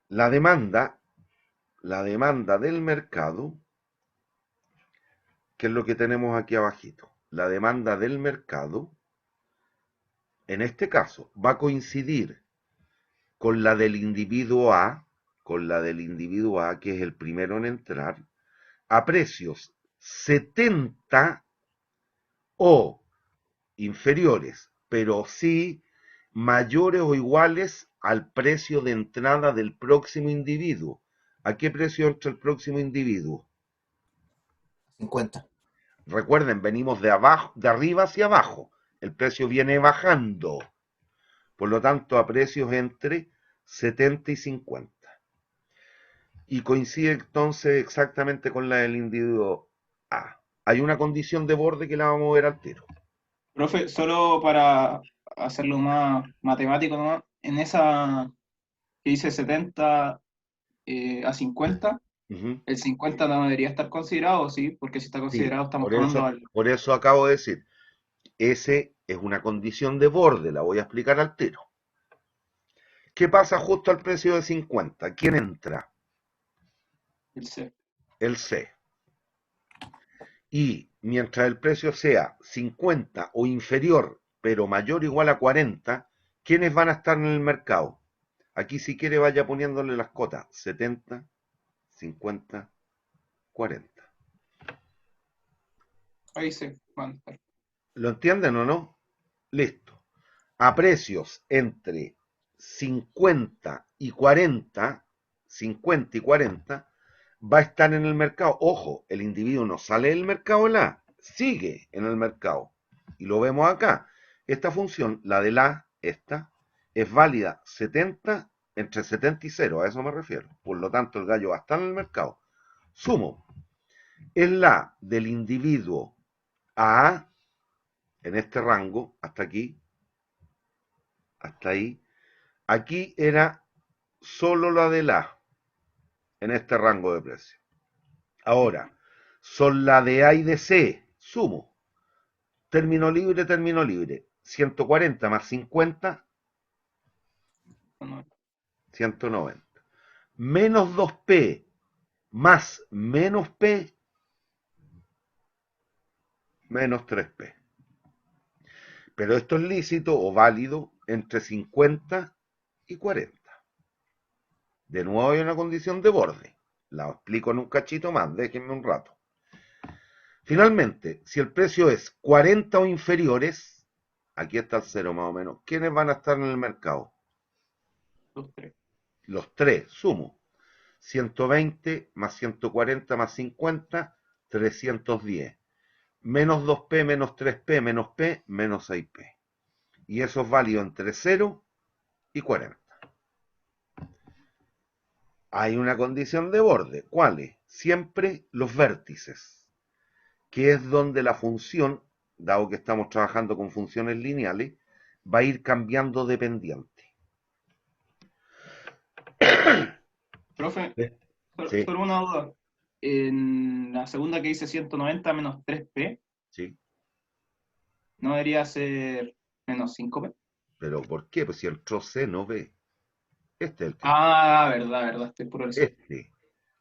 La demanda del mercado, que es lo que tenemos aquí abajito. La demanda del mercado en este caso, va a coincidir con la del individuo A, que es el primero en entrar, a precios 70 o inferiores, pero sí mayores o iguales al precio de entrada del próximo individuo. ¿A qué precio entra el próximo individuo? 50. Recuerden, venimos de abajo, de arriba hacia abajo. El precio viene bajando. Por lo tanto, a precios entre 70 y 50. Y coincide entonces exactamente con la del individuo A. Hay una condición de borde que la vamos a ver al tiro. Profe, solo para hacerlo más matemático nomás, en esa que dice 70 a 50, Ujú. el 50 no debería estar considerado, ¿sí? Porque si está Sí, considerado estamos tomando al... por eso acabo de decir, ese es una condición de borde, la voy a explicar al tiro. ¿Qué pasa justo al precio de 50? ¿Quién entra? el C. El C. Y mientras el precio sea 50 o inferior, pero mayor o igual a 40, ¿quiénes van a estar en el mercado? Aquí si quiere vaya poniéndole las cotas, 70, 50, 40. Ahí se van a estar. ¿Lo entienden o no? Listo. A precios entre 50 y 40, 50 y 40, va a estar en el mercado. Ojo, el individuo no sale del mercado la, sigue en el mercado. Y lo vemos acá. Esta función, la de la, esta, es válida 70 entre 70 y 0, a eso me refiero. Por lo tanto, el gallo va a estar en el mercado. Sumo, es la del individuo A, en este rango, hasta aquí, hasta ahí. Aquí era solo la de la, en este rango de precio. Ahora, son la de A y de C, sumo. Término libre. 140 más 50, No, 190. Menos 2P más menos P, menos 3P. Pero esto es lícito o válido entre 50 y 40. De nuevo hay una condición de borde. La explico en un cachito más, déjenme un rato. Finalmente, si el precio es 40 o inferiores, aquí está el cero más o menos, ¿quiénes van a estar en el mercado? los tres. Los tres, sumo. 120 más 140 más 50, 310. Menos 2P menos 3P menos P menos 6P. Y eso es válido entre 0 y 40. Hay una condición de borde. ¿Cuál es? Siempre los vértices, que es donde la función, dado que estamos trabajando con funciones lineales, va a ir cambiando de pendiente. Profe, Sí, solo una duda. En la segunda que dice 190 menos 3P, sí. ¿no debería ser menos 5P? ¿Pero por qué? Pues si entró C no B. Este es el tema. Ah, verdad, estoy puro el C. Este. Sí,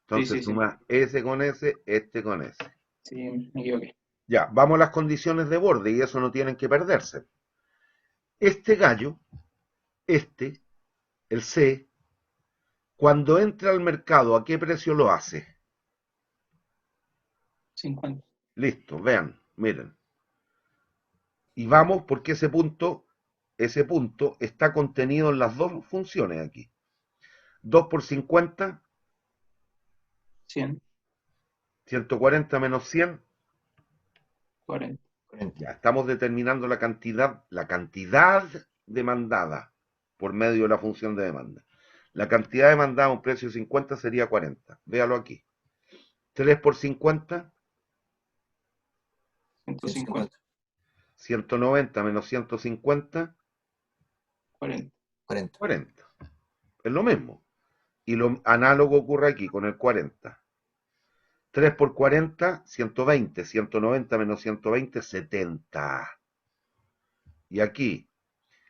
Entonces sí, sí, suma S con S, este con S. sí, me equivoqué. Ya, vamos a las condiciones de borde y eso no tienen que perderse. Este gallo, este, el C, cuando entra al mercado, ¿a qué precio lo hace? 50. Listo, vean, miren. Y vamos porque ese punto está contenido en las dos funciones aquí. 2 por 50, 100, 140 menos 100. 40. 40. Ya, estamos determinando la cantidad demandada por medio de la función de demanda. La cantidad demandada a un precio de 50 sería 40. Véalo aquí. 3 por 50, 150. 190 menos 150, 40. 40. 40. Es lo mismo. Y lo análogo ocurre aquí con el 40. 3 por 40, 120. 190 menos 120, 70. Y aquí,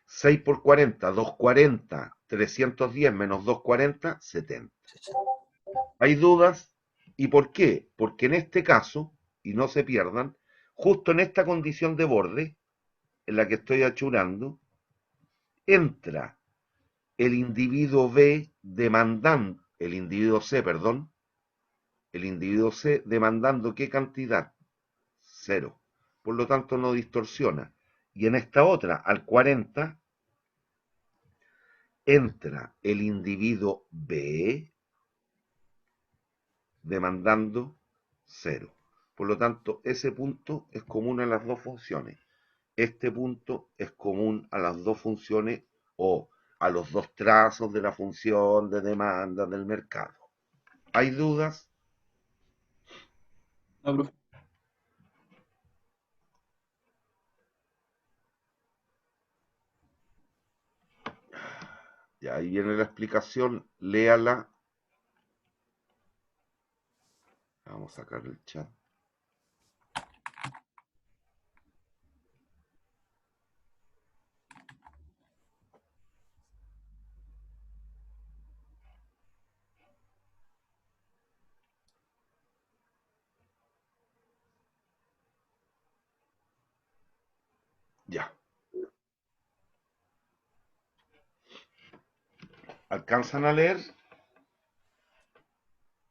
6 por 40, 240, 310 menos 240, 70. ¿Hay dudas? ¿Y por qué? Porque en este caso, y no se pierdan, justo en esta condición de borde, en la que estoy achurando, entra el individuo B demandando, el individuo C, perdón, el individuo C demandando ¿qué cantidad? 0. Por lo tanto no distorsiona. Y en esta otra, al 40, entra el individuo B demandando 0. Por lo tanto, ese punto es común a las dos funciones. Este punto es común a las dos funciones o a los dos trazos de la función de demanda del mercado. ¿Hay dudas? No, profe. Ya ahí viene la explicación, léala. Vamos a sacar el chat. Ya. ¿Alcanzan a leer?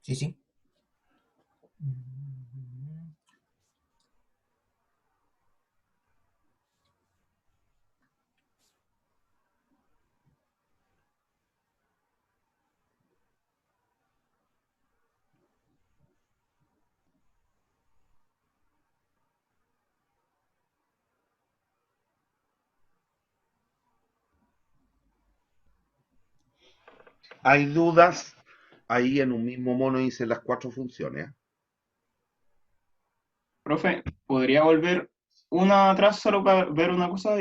Sí, sí. ¿Hay dudas? Ahí en un mismo mono hice las 4 funciones. Profe, ¿podría volver una atrás solo para ver una cosa?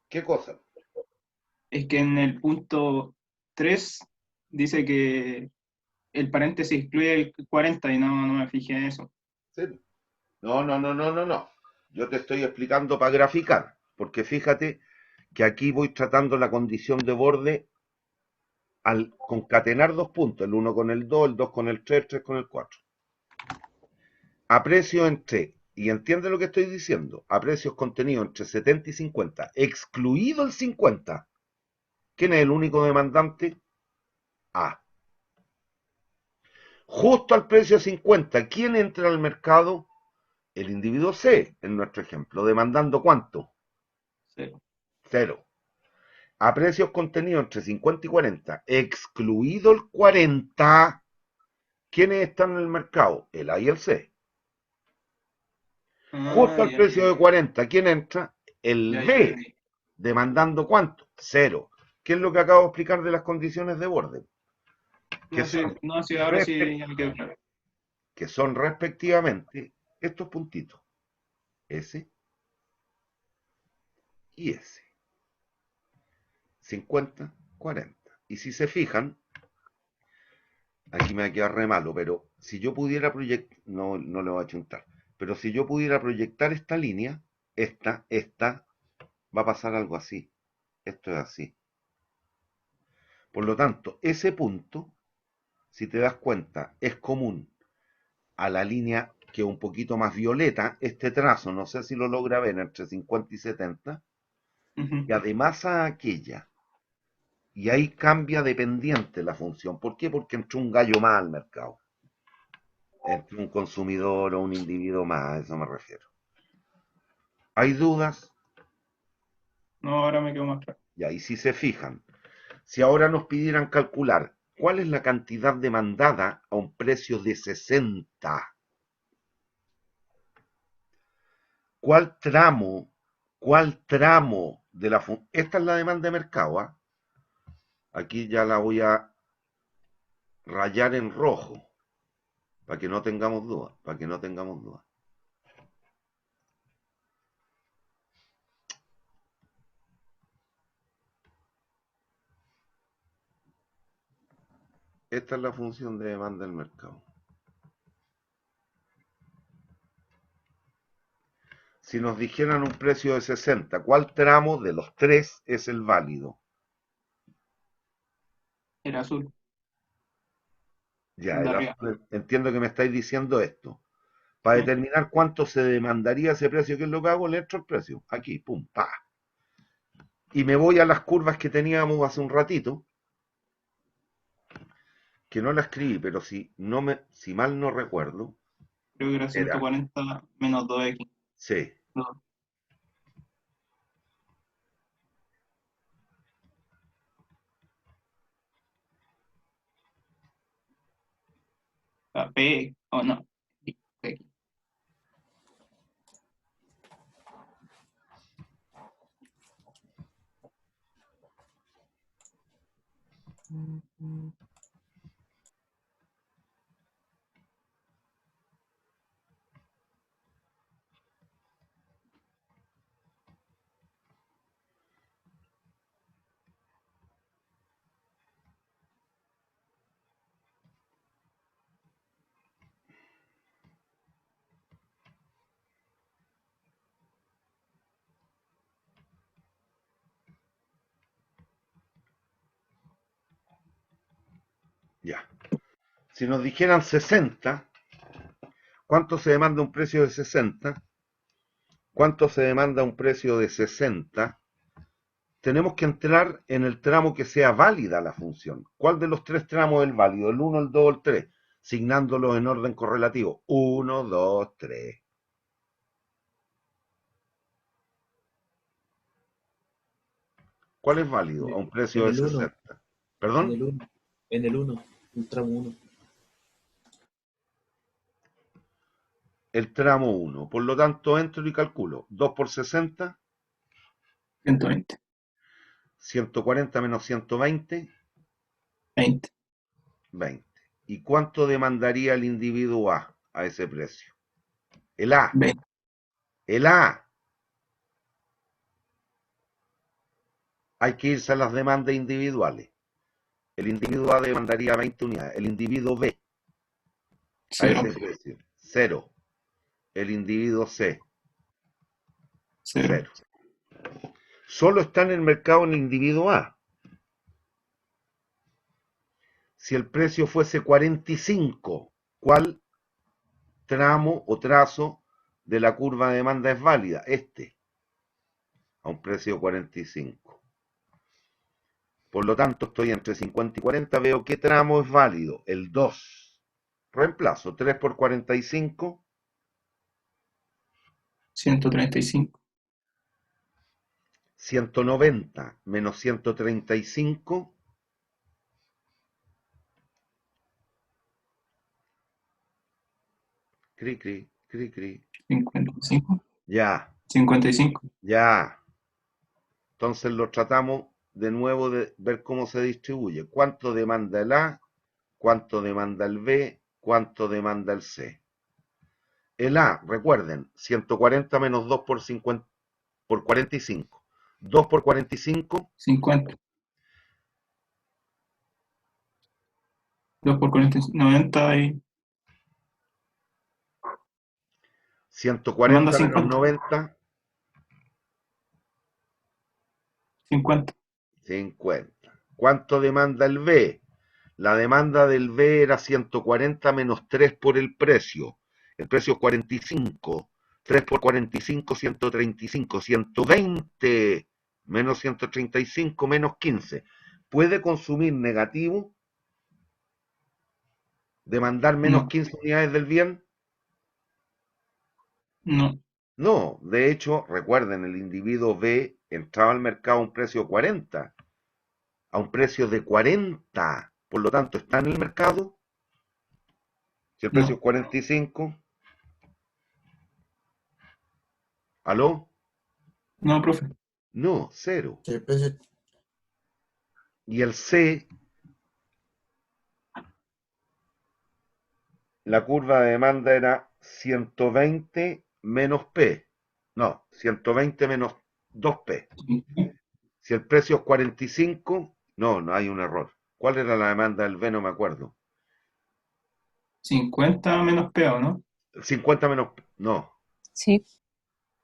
¿Qué cosa? Es que en el punto 3 dice que el paréntesis incluye el 40 y no me fijé en eso. Sí. No. Yo te estoy explicando para graficar, porque fíjate que aquí voy tratando la condición de borde al concatenar dos puntos, el 1 con el 2, el 2 con el 3, el 3 con el 4. A precio entre, y entiende lo que estoy diciendo, a precios contenidos entre 70 y 50, excluido el 50. ¿Quién es el único demandante? A. Justo al precio 50, ¿quién entra al mercado? El individuo C, en nuestro ejemplo, demandando ¿cuánto? Cero. 0. A precios contenidos entre 50 y 40, excluido el 40, ¿quiénes están en el mercado? El A y el C. Justo al Ya, precio de 40, ¿quién entra? El ya B, entendí. demandando ¿cuánto? 0. ¿Qué es lo que acabo de explicar de las condiciones de borde? Que No, sí, son, no, sí, ahora sí ya me quedó claro. que son respectivamente estos puntitos, S y S. 50, 40. Y si se fijan, aquí me va a quedar re malo, pero si yo pudiera proyectar, no le voy a chuntar, pero si yo pudiera proyectar esta línea, esta, va a pasar algo así. Esto es así. Por lo tanto, ese punto, si te das cuenta, es común a la línea que es un poquito más violeta, este trazo, no sé si lo logra ver, entre 50 y 70, Ujú. y además a aquella. Y ahí cambia dependiente la función. ¿Por qué? Porque entró un gallo más al mercado. Entre un consumidor o un individuo más, a eso me refiero. ¿Hay dudas? No, ahora me quedó más claro. Ya, y si se fijan, si ahora nos pidieran calcular cuál es la cantidad demandada a un precio de 60, ¿cuál tramo de la función? Esta es la demanda de mercado, ¿ah? Aquí ya la voy a rayar en rojo, para que no tengamos dudas, para que no tengamos dudas. Esta es la función de demanda del mercado. Si nos dijeran un precio de 60, ¿cuál tramo de los tres es el válido? El azul, Ya, el de arriba. entiendo que me estáis diciendo esto. Para Sí. determinar cuánto se demandaría ese precio, ¿qué es lo que hago? Le entro el precio. Aquí, pum, pa. Y me voy a las curvas que teníamos hace un ratito, que no la escribí, pero si mal no recuerdo, Creo que era era, 140 menos 2x. sí, No, P, o no, X. ya. Si nos dijeran 60, ¿cuánto se demanda un precio de 60? ¿Cuánto se demanda un precio de 60? Tenemos que entrar en el tramo que sea válida la función. ¿Cuál de los tres tramos es el válido? ¿El 1, el 2 o el 3? Signándolos en orden correlativo. 1, 2, 3. ¿Cuál es válido a un precio En de el 1, 60? en ¿Perdón? el 1, en el 1, el tramo 1. El tramo 1. Por lo tanto, entro y calculo. 2 por 60, 120, 140 menos 120, 20, 20. ¿Y cuánto demandaría el individuo a ese precio? El A. 20. El A. Hay que irse a las demandas individuales. El individuo A demandaría 20 unidades. El individuo B a 0, ese precio, 0. El individuo C, 0. 0. Solo está en el mercado el individuo A. Si el precio fuese 45, ¿cuál tramo o trazo de la curva de demanda es válida? Este, a un precio de 45. Por lo tanto, estoy entre 50 y 40, veo qué tramo es válido. El 2. Reemplazo 3 por 45, 135, 190 menos 135, cri, cri, cri, cri. 55, Ya, 55, ya. Entonces lo tratamos de nuevo de ver cómo se distribuye. ¿Cuánto demanda el A? ¿Cuánto demanda el B? ¿Cuánto demanda el C? El A, recuerden, 140 menos 2 por 50, por 45. 2 por 45, 50. 2 por 40, 90 y 140 demanda menos 50, 90, 50. 50. ¿Cuánto demanda el B? La demanda del B era 140 menos 3 por el precio. El precio es 45. 3 por 45, 135. 120 menos 135 menos 15. ¿Puede consumir negativo? ¿Demandar menos No, 15 unidades del bien? no, No, de hecho, recuerden, el individuo B entraba al mercado a un precio de 40, a un precio de 40. Por lo tanto, está en el mercado. Si el precio no, es 45, ¿aló? no, profe. No, cero. Si el precio- Y el C, la curva de demanda era 120 menos P. No, 120 menos 2P. Si el precio es 45, no, no hay un error. ¿Cuál era la demanda del B? No me acuerdo. 50 menos PO, ¿no? 50 menos, no. Sí,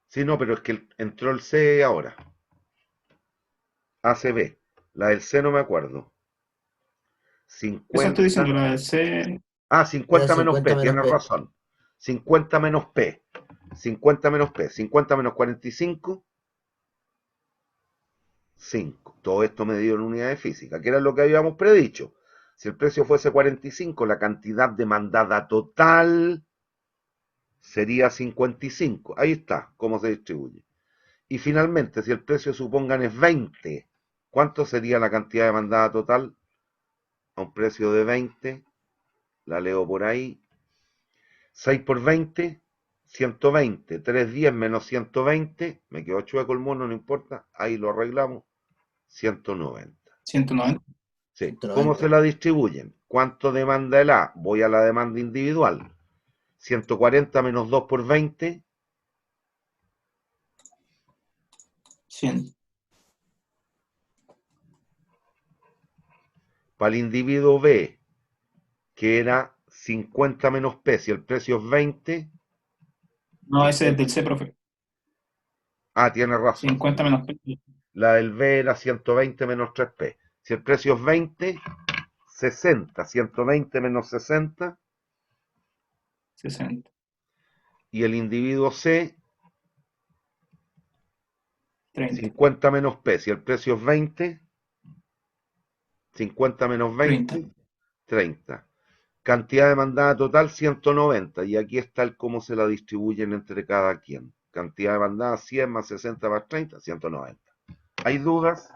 Sí, no, pero es que entró el C ahora. ACB. La del C no me acuerdo. Eso estoy 50. diciendo, la del C, Ah, Era 50 menos 50 P, menos tienes P. razón. 50 menos P. 50 menos P. 50 menos 45. 5. Todo esto medido en unidades físicas, que era lo que habíamos predicho. Si el precio fuese 45, la cantidad demandada total sería 55. Ahí está, cómo se distribuye. Y finalmente, si el precio supongan es 20, ¿cuánto sería la cantidad demandada total? A un precio de 20, la leo por ahí. 6 por 20, 120. 310 menos 120, me quedó chueco el mono, no importa, ahí lo arreglamos. 190. 190. Sí. ¿Cómo se la distribuyen? ¿Cuánto demanda el A? Voy a la demanda individual. 140 menos 2 por 20. 100. Para el individuo B, que era 50 menos P, si el precio es 20. No, ese es del C, profe. Ah, tiene razón. 50 menos P. La del B era 120 menos 3P. Si el precio es 20, 60. 120 menos 60. 60. Y el individuo C, 30. 50 menos P. Si el precio es 20, 50 menos 20, 30. 30. Cantidad demandada total, 190. Y aquí está el cómo se la distribuyen entre cada quien. Cantidad demandada, 100 más 60 más 30, 190. ¿Hay dudas?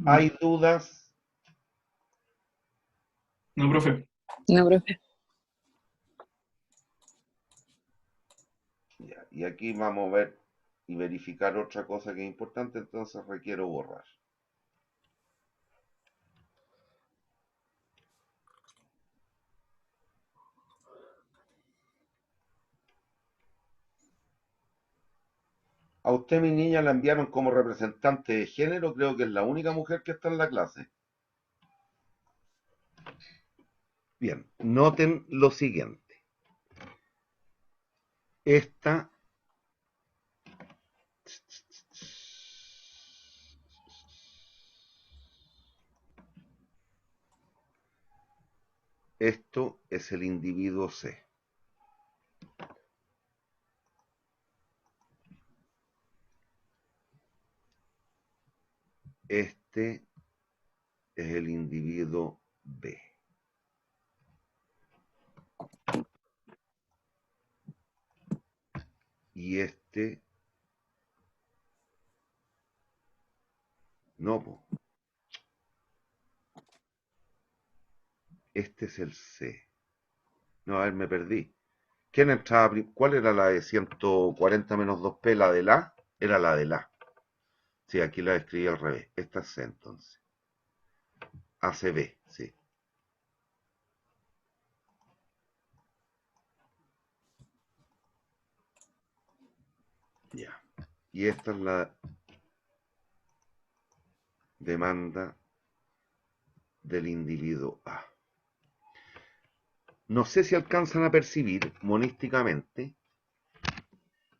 ¿Hay dudas? No, profe. No, profe. Ya, y aquí vamos a ver y verificar otra cosa que es importante, entonces requiero borrar. A usted, mi niña, la enviaron como representante de género, creo que es la única mujer que está en la clase. Bien, noten lo siguiente. Esta Esto es el individuo C. Este es el individuo B. Y este... No, po. Este es el C. No, a ver, me perdí. ¿Quién entraba? ¿Cuál era la de 140 menos 2P? ¿La del A? Era la del A. Sí, aquí la escribí al revés. Esta es C entonces. ACB, sí. Ya. Y esta es la demanda del individuo A. No sé si alcanzan a percibir monísticamente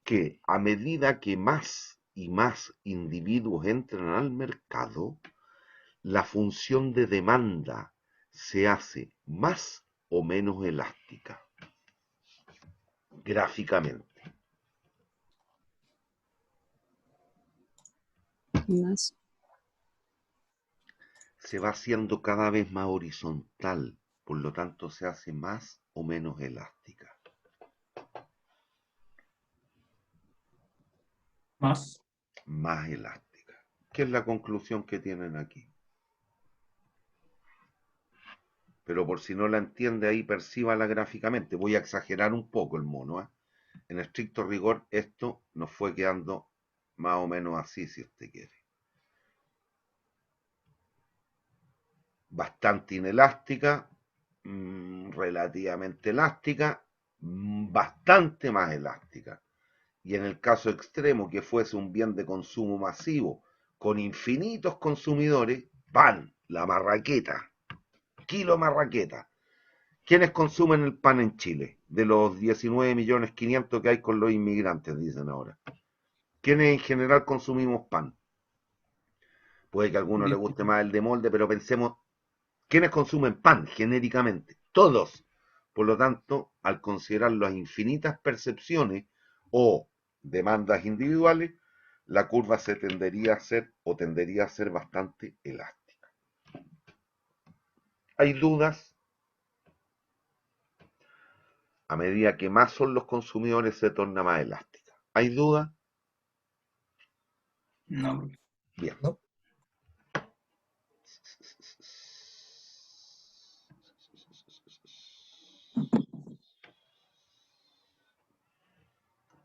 que a medida que más y más individuos entran al mercado, la función de demanda se hace más o menos elástica gráficamente. Más. Se va haciendo cada vez más horizontal, por lo tanto se hace más o menos elástica. Más. Más elástica. ¿Qué es la conclusión que tienen aquí? Pero por si no la entiende ahí, percíbala gráficamente. Voy a exagerar un poco el mono, ¿eh? En estricto rigor, esto nos fue quedando más o menos así, si usted quiere. Bastante inelástica, relativamente elástica, bastante más elástica. Y en el caso extremo, que fuese un bien de consumo masivo, con infinitos consumidores, pan, la marraqueta, kilo marraqueta. ¿Quiénes consumen el pan en Chile? De los 19.500.000 que hay con los inmigrantes, dicen ahora. ¿Quiénes en general consumimos pan? Puede que a algunos les guste más el de molde, pero pensemos, ¿quiénes consumen pan genéricamente? Todos. Por lo tanto, al considerar las infinitas percepciones o demandas individuales, la curva se tendería a ser o tendería a ser bastante elástica. Hay dudas. A medida que más son los consumidores se torna más elástica. ¿Hay dudas? No, profe. Bien. ¿No?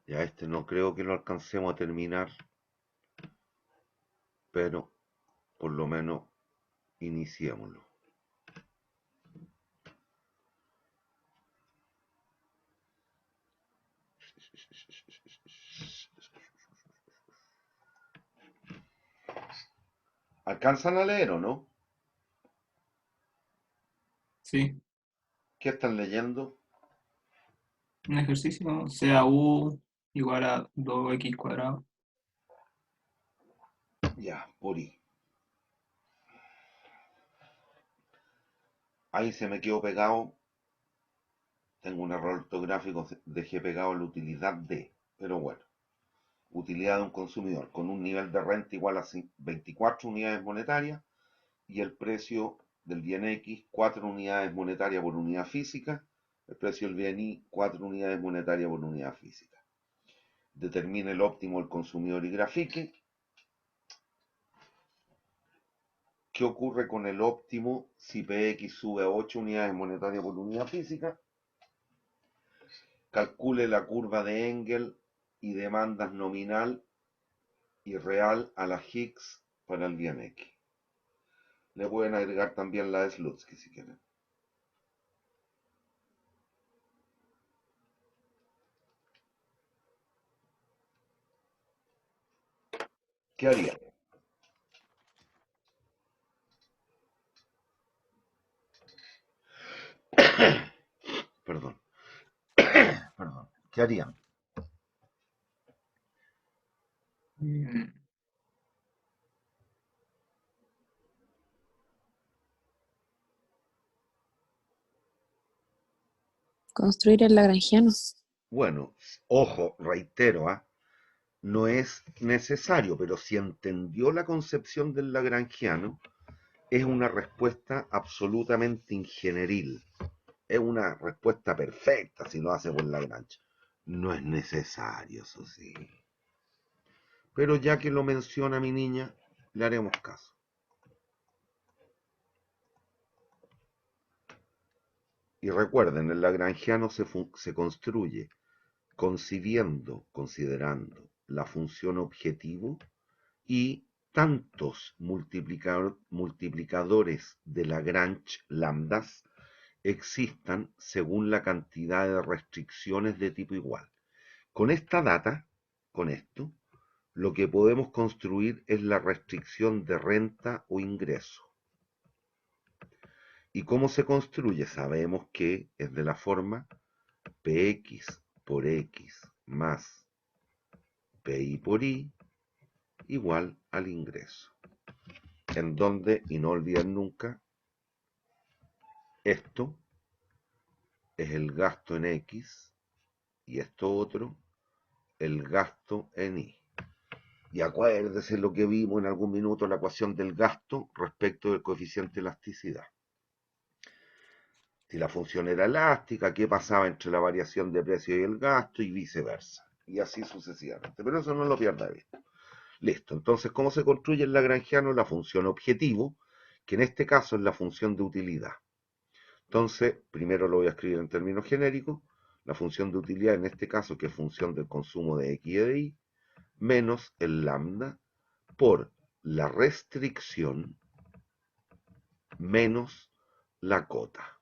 Ya este no creo que lo alcancemos a terminar, pero por lo menos iniciémoslo. ¿Alcanzan a leer o no? Sí, ¿Qué están leyendo? un ejercicio, sea U igual a 2x cuadrado. Ya, por I. Ahí se me quedó pegado. Tengo un error ortográfico, dejé pegado la utilidad de, pero bueno. Utilidad de un consumidor con un nivel de renta igual a 24 unidades monetarias y el precio del bien X 4 unidades monetarias por unidad física, el precio del bien Y 4 unidades monetarias por unidad física. Determine el óptimo del consumidor y grafique. ¿Qué ocurre con el óptimo si PX sube a 8 unidades monetarias por unidad física? Calcule la curva de Engel y demandas nominal y real a la Higgs para el bien X. Le pueden agregar también la de Slutsky si quieren. ¿Qué haría? Perdón. Perdón. ¿Qué harían? Mm, Construir el lagrangiano. Bueno, ojo, reitero, no es necesario, pero si entendió la concepción del lagrangiano, es una respuesta absolutamente ingenieril. Es una respuesta perfecta si lo hace por Lagrange. No es necesario, eso sí. Pero ya que lo menciona mi niña, le haremos caso. Y recuerden, el lagrangiano se construye considerando la función objetivo y tantos multiplicadores de Lagrange lambdas existan según la cantidad de restricciones de tipo igual. Con esta data, con esto, lo que podemos construir es la restricción de renta o ingreso. ¿Y cómo se construye? Sabemos que es de la forma Px por X más Pi por Y igual al ingreso. En donde, y no olviden nunca, esto es el gasto en X y esto otro, el gasto en Y. Y acuérdese lo que vimos en algún minuto, la ecuación del gasto respecto del coeficiente de elasticidad. Si la función era elástica, qué pasaba entre la variación de precio y el gasto y viceversa. Y así sucesivamente. Pero eso no lo pierda de vista. Listo. Entonces, ¿cómo se construye en lagrangiano la función objetivo? Que en este caso es la función de utilidad. Entonces, primero lo voy a escribir en términos genéricos. La función de utilidad en este caso, que es función del consumo de X y de Y, menos el lambda por la restricción menos la cota.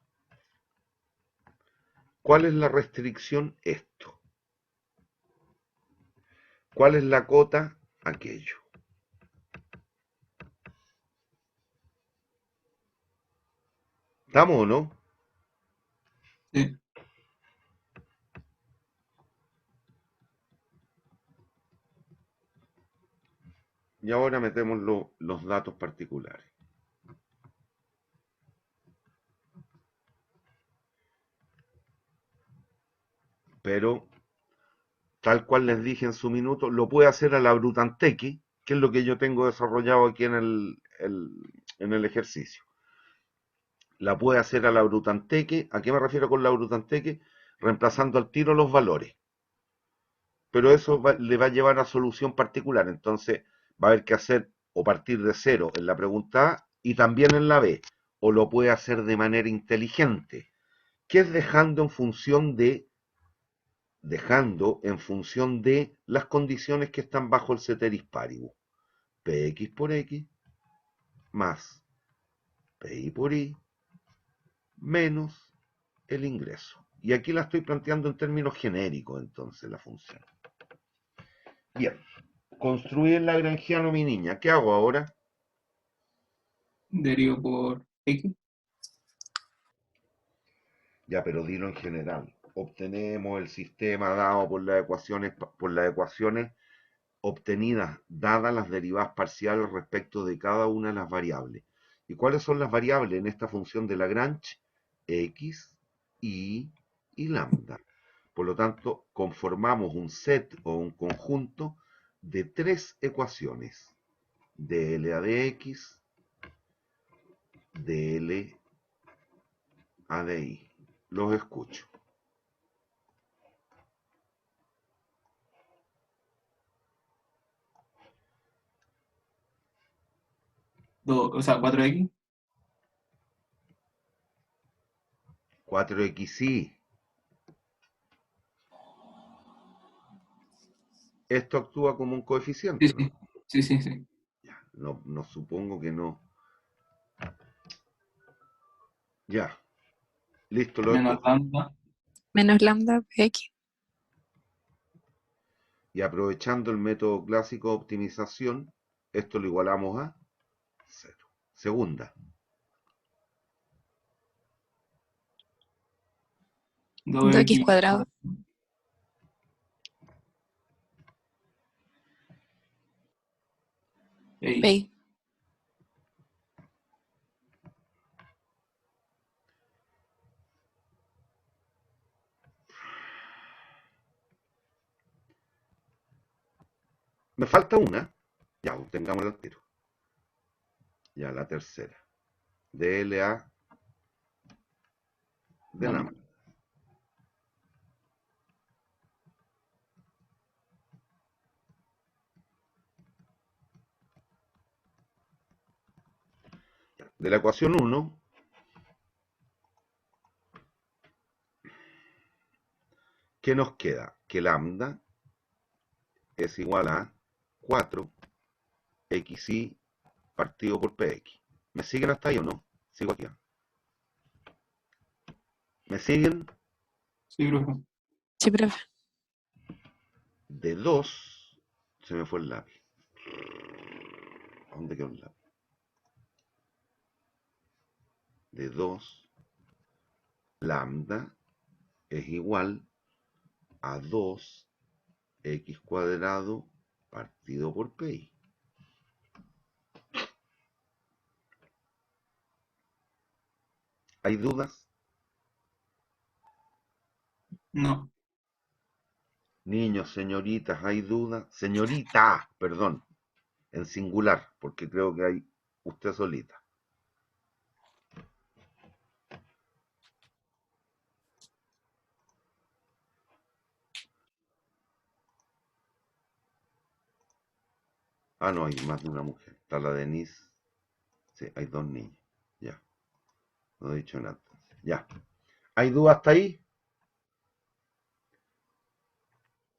¿Cuál es la restricción? Esto. ¿Cuál es la cota? Aquello. ¿Estamos o no? sí, Y ahora metemos los datos particulares. Pero tal cual les dije en su minuto, lo puede hacer a la Brutantequi, que es lo que yo tengo desarrollado aquí en el ejercicio. La puede hacer a la Brutantequi. ¿A qué me refiero con la Brutantequi? Reemplazando al tiro los valores. Pero eso le va a llevar a solución particular. Entonces va a haber que hacer o partir de cero en la pregunta A y también en la B. O lo puede hacer de manera inteligente, que es dejando en función de las condiciones que están bajo el ceteris paribus. Px por x más pi por y menos el ingreso. Y aquí la estoy planteando en términos genéricos, entonces, la función. Bien, construir el lagrangiano, mi niña. ¿Qué hago ahora? Derivo por X. Ya, pero dilo en general. Obtenemos el sistema dado por las ecuaciones obtenidas dadas las derivadas parciales respecto de cada una de las variables. ¿Y cuáles son las variables en esta función de Lagrange? X, y lambda. Por lo tanto, conformamos un set o un conjunto de tres ecuaciones. dl a dx, dl a dy. Los escucho. O sea, 4X. 4xy. Esto actúa como un Sí, coeficiente, ¿no? sí. Ya, no supongo que no. Ya, listo, lo Menos escucho. lambda. Menos lambda X. Y aprovechando el método clásico de optimización, esto lo igualamos a 0. Segunda, 2x 2X. cuadrado. Y. Y. me falta una. Ya, obtengámosla al tiro. Ya, la tercera. dLA de Lambda. lambda. De la ecuación 1, ¿qué nos queda? Que lambda es igual a 4xy partido por px. ¿Me siguen hasta ahí o no? Sigo aquí. ¿Me siguen? Sí, profe. Sí, profe. De 2, se me fue el lápiz. ¿A dónde quedó el lápiz? De 2, lambda es igual a 2x cuadrado partido por pi. ¿Hay dudas? No. Niños, señoritas, ¿hay dudas? Señorita, perdón, en singular, porque creo que hay usted solita. Ah, no, hay más de una mujer. Está la Denise. Sí, hay dos niños. Ya, no he dicho nada. Ya. ¿Hay dudas hasta ahí?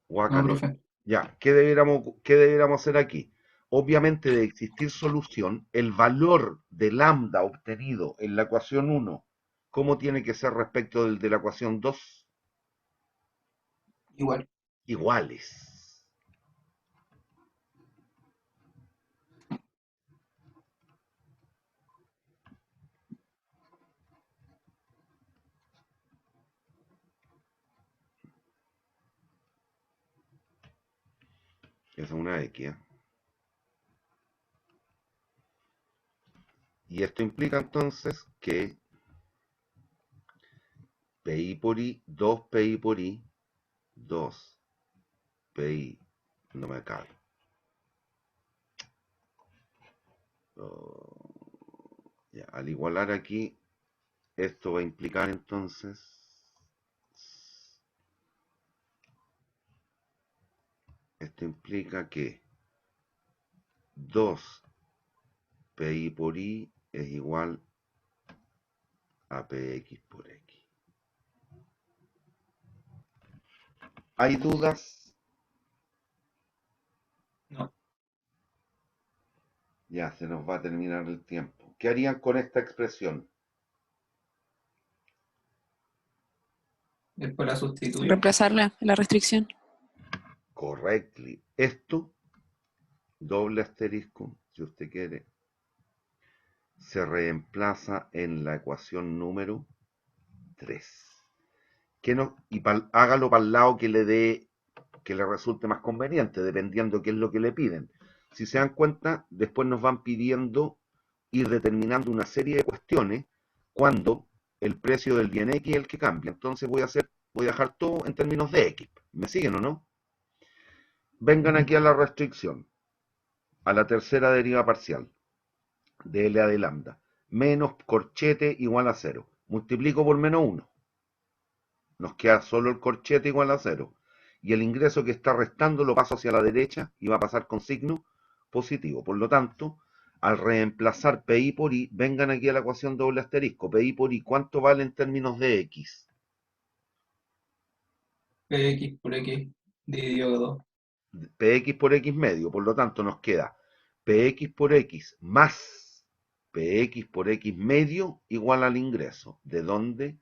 No, Guácate. profe. Ya, ¿qué debiéramos hacer aquí? Obviamente, de existir solución, el valor de lambda obtenido en la ecuación 1, ¿cómo tiene que ser respecto del de la ecuación 2? Igual. Iguales. Esa es una X, ¿eh? Y esto implica entonces que pi por i, 2 pi por i, 2 PI, no me cabe. Oh, ya, al igualar aquí, esto va a implicar entonces esto implica que 2 PI por I es igual a PX por X. ¿Hay dudas? No. Ya se nos va a terminar el tiempo. ¿Qué harían con esta expresión? Después la sustituyo. Reemplazarla, la restricción. Correctly. Esto, doble asterisco, si usted quiere, se reemplaza en la ecuación número 3. Hágalo para el lado que le resulte más conveniente, dependiendo qué es lo que le piden. Si se dan cuenta, después nos van pidiendo ir determinando una serie de cuestiones cuando el precio del bien X es el que cambia. Entonces voy a dejar todo en términos de X. ¿Me siguen o no? Vengan aquí a la restricción, a la tercera deriva parcial de L de lambda, menos corchete igual a 0. Multiplico por menos 1. Nos queda solo el corchete igual a 0. Y el ingreso que está restando lo paso hacia la derecha y va a pasar con signo positivo. Por lo tanto, al reemplazar PI por I, vengan aquí a la ecuación doble asterisco. PI por I, ¿cuánto vale en términos de X? PX por X dividido 2. PX por X medio. Por lo tanto, nos queda PX por X más PX por X medio igual al ingreso. ¿De dónde?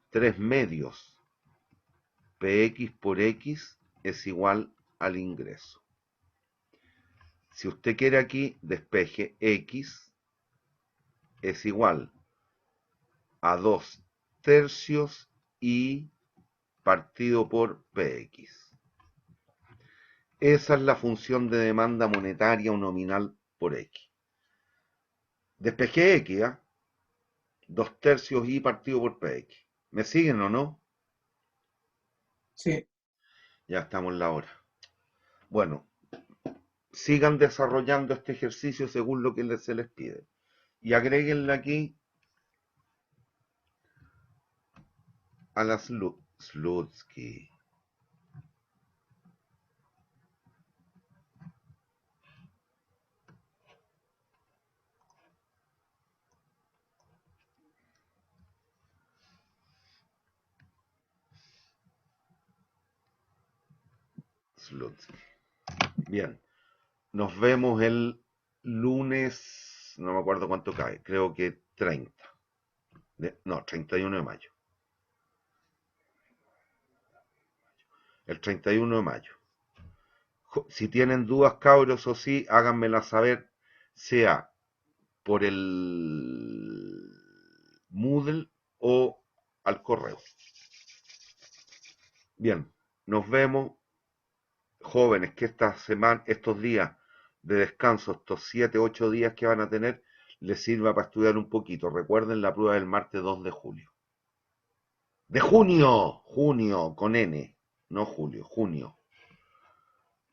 3 medios. PX por X es igual al ingreso. Si usted quiere aquí, despeje X es igual a 2 tercios y partido por PX. Esa es la función de demanda monetaria o nominal por X. Despejé X, ¿eh? 2 tercios y partido por PX. ¿Me siguen o no? Sí. Ya estamos en la hora. Bueno, sigan desarrollando este ejercicio según lo que se les pide. Y agréguenle aquí a la Slutsky. Slutsky. Bien, nos vemos el lunes, no me acuerdo cuánto cae, creo que 30. No, 31 de mayo. El 31 de mayo. Si tienen dudas, cabros, o sí, háganmela saber, sea por el Moodle o al correo. Bien, nos vemos, jóvenes, que esta semana, estos días de descanso, estos 7, 8 días que van a tener, les sirva para estudiar un poquito. Recuerden la prueba del martes 2 de julio. ¡De junio! Junio, con N, no julio, junio.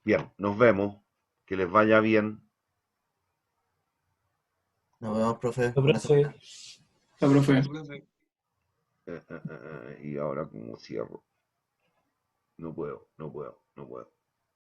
Bien, nos vemos. Que les vaya bien. Nos vemos, profe. Pero, Buena semana. La profe. Y ahora como cierro. No puedo.